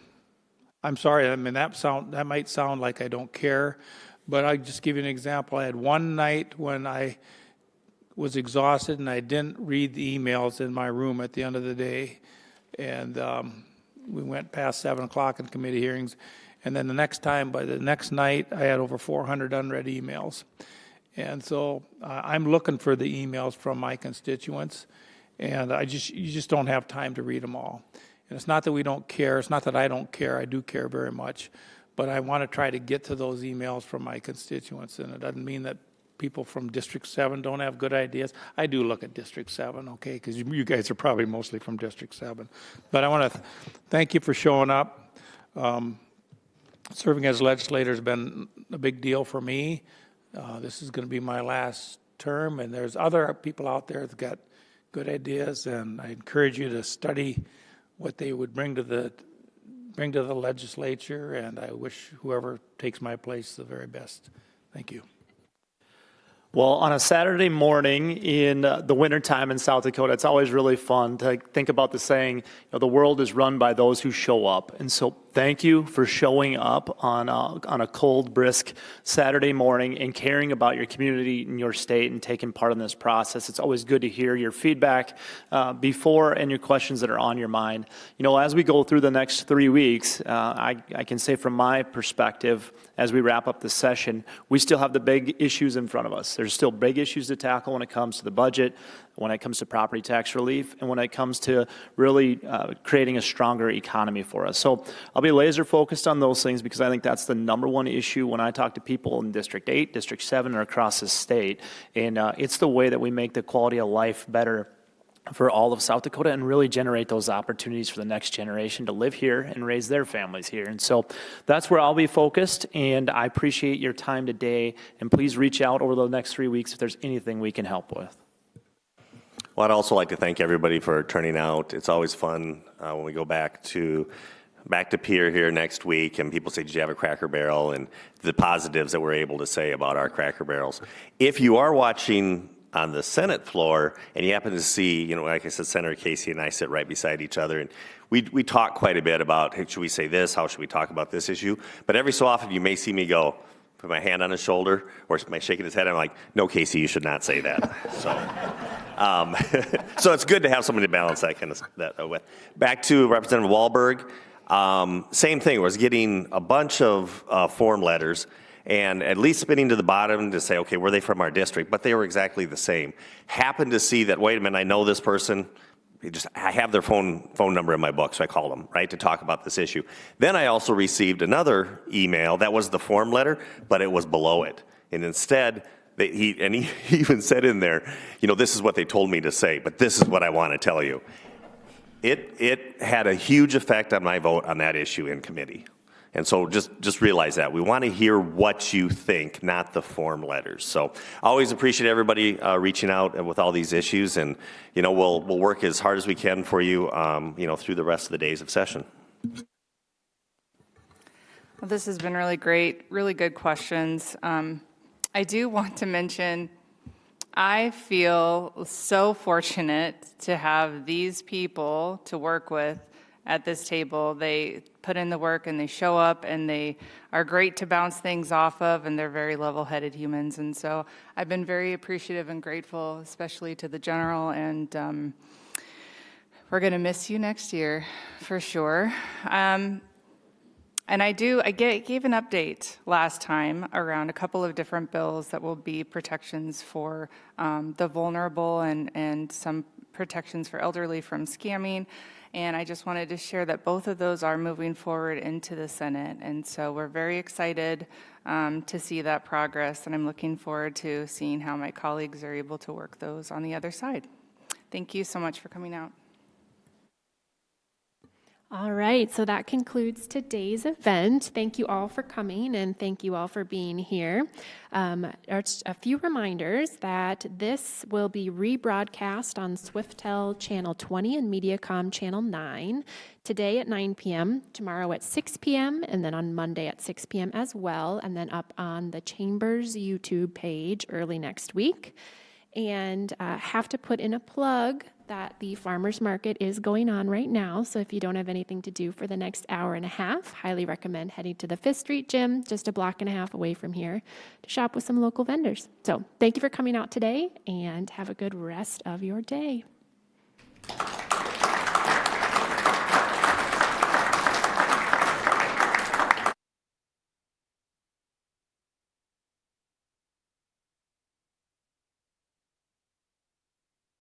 I'm sorry, that might sound like I don't care, but I'll just give you an example. I had one night when I was exhausted and I didn't read the emails in my room at the end of the day, and we went past 7 o'clock in committee hearings, and then by the next night, I had over 400 unread emails. And so I'm looking for the emails from my constituents, and you just don't have time to read them all. And it's not that we don't care. It's not that I don't care. I do care very much. But I want to try to get to those emails from my constituents, and it doesn't mean that people from District 7 don't have good ideas. I do look at District 7, okay, because you guys are probably mostly from District 7. But I want to thank you for showing up. serving as legislator has been a big deal for me. This is going to be my last term, and there's other people out there that got good ideas, and I encourage you to study what they would bring to the legislature, and I wish whoever takes my place the very best. Thank you. Well, on a Saturday morning in the wintertime in South Dakota, it's always really fun to think about the saying, the world is run by those who show up. And so thank you for showing up on a cold, brisk Saturday morning and caring about your community and your state and taking part in this process. It's always good to hear your feedback before and your questions that are on your mind. As we go through the next 3 weeks, I can say from my perspective, as we wrap up the session, we still have the big issues in front of us. There's still big issues to tackle when it comes to the budget, when it comes to property tax relief, and when it comes to really creating a stronger economy for us. So I'll be laser focused on those things because I think that's the number one issue when I talk to people in District 8, District 7, or across the state. And it's the way that we make the quality of life better for all of South Dakota and really generate those opportunities for the next generation to live here and raise their families here. And so that's where I'll be focused, and I appreciate your time today. And please reach out over the next 3 weeks if there's anything we can help with. Well, I'd also like to thank everybody for turning out. It's always fun when we go back to Pierre here next week, and people say, did you have a Cracker Barrel? And the positives that we're able to say about our Cracker Barrels. If you are watching on the Senate floor, and you happen to see, like I said, Senator Casey and I sit right beside each other, and we talk quite a bit about, hey, should we say this? How should we talk about this issue? But every so often, you may see me go, put my hand on his shoulder, or am I shaking his head? I'm like, no, Casey, you should not say that. So it's good to have somebody to balance that kind of that with. Back to Representative Wahlberg, same thing. I was getting a bunch of form letters, and at least spinning to the bottom to say, okay, were they from our district? But they were exactly the same. Happened to see that, wait a minute, I know this person. I have their phone number in my book, so I called them, right, to talk about this issue. Then I also received another email that was the form letter, but it was below it. And instead, he even said in there, this is what they told me to say, but this is what I want to tell you. It had a huge effect on my vote on that issue in committee. And so just realize that. We want to hear what you think, not the form letters. So I always appreciate everybody reaching out with all these issues. And, we'll work as hard as we can for you, through the rest of the days of session. Well, this has been really great, really good questions. I do want to mention, I feel so fortunate to have these people to work with at this table. They put in the work and they show up and they are great to bounce things off of, and they're very level-headed humans. And so I've been very appreciative and grateful, especially to the general, and we're going to miss you next year for sure. And I gave an update last time around a couple of different bills that will be protections for the vulnerable and some protections for elderly from scamming. And I just wanted to share that both of those are moving forward into the Senate. And so we're very excited to see that progress. And I'm looking forward to seeing how my colleagues are able to work those on the other side. Thank you so much for coming out. All right, so that concludes today's event. Thank you all for coming, and thank you all for being here. A few reminders that this will be rebroadcast on Swiftel Channel 20 and Mediacom Channel 9 today at 9 p.m., tomorrow at 6 p.m., and then on Monday at 6 p.m. as well, and then up on the Chamber's YouTube page early next week. And have to put in a plug that the farmers market is going on right now. So if you don't have anything to do for the next hour and a half, highly recommend heading to the 5th Street Gym, just a block and a half away from here, to shop with some local vendors. So thank you for coming out today, and have a good rest of your day.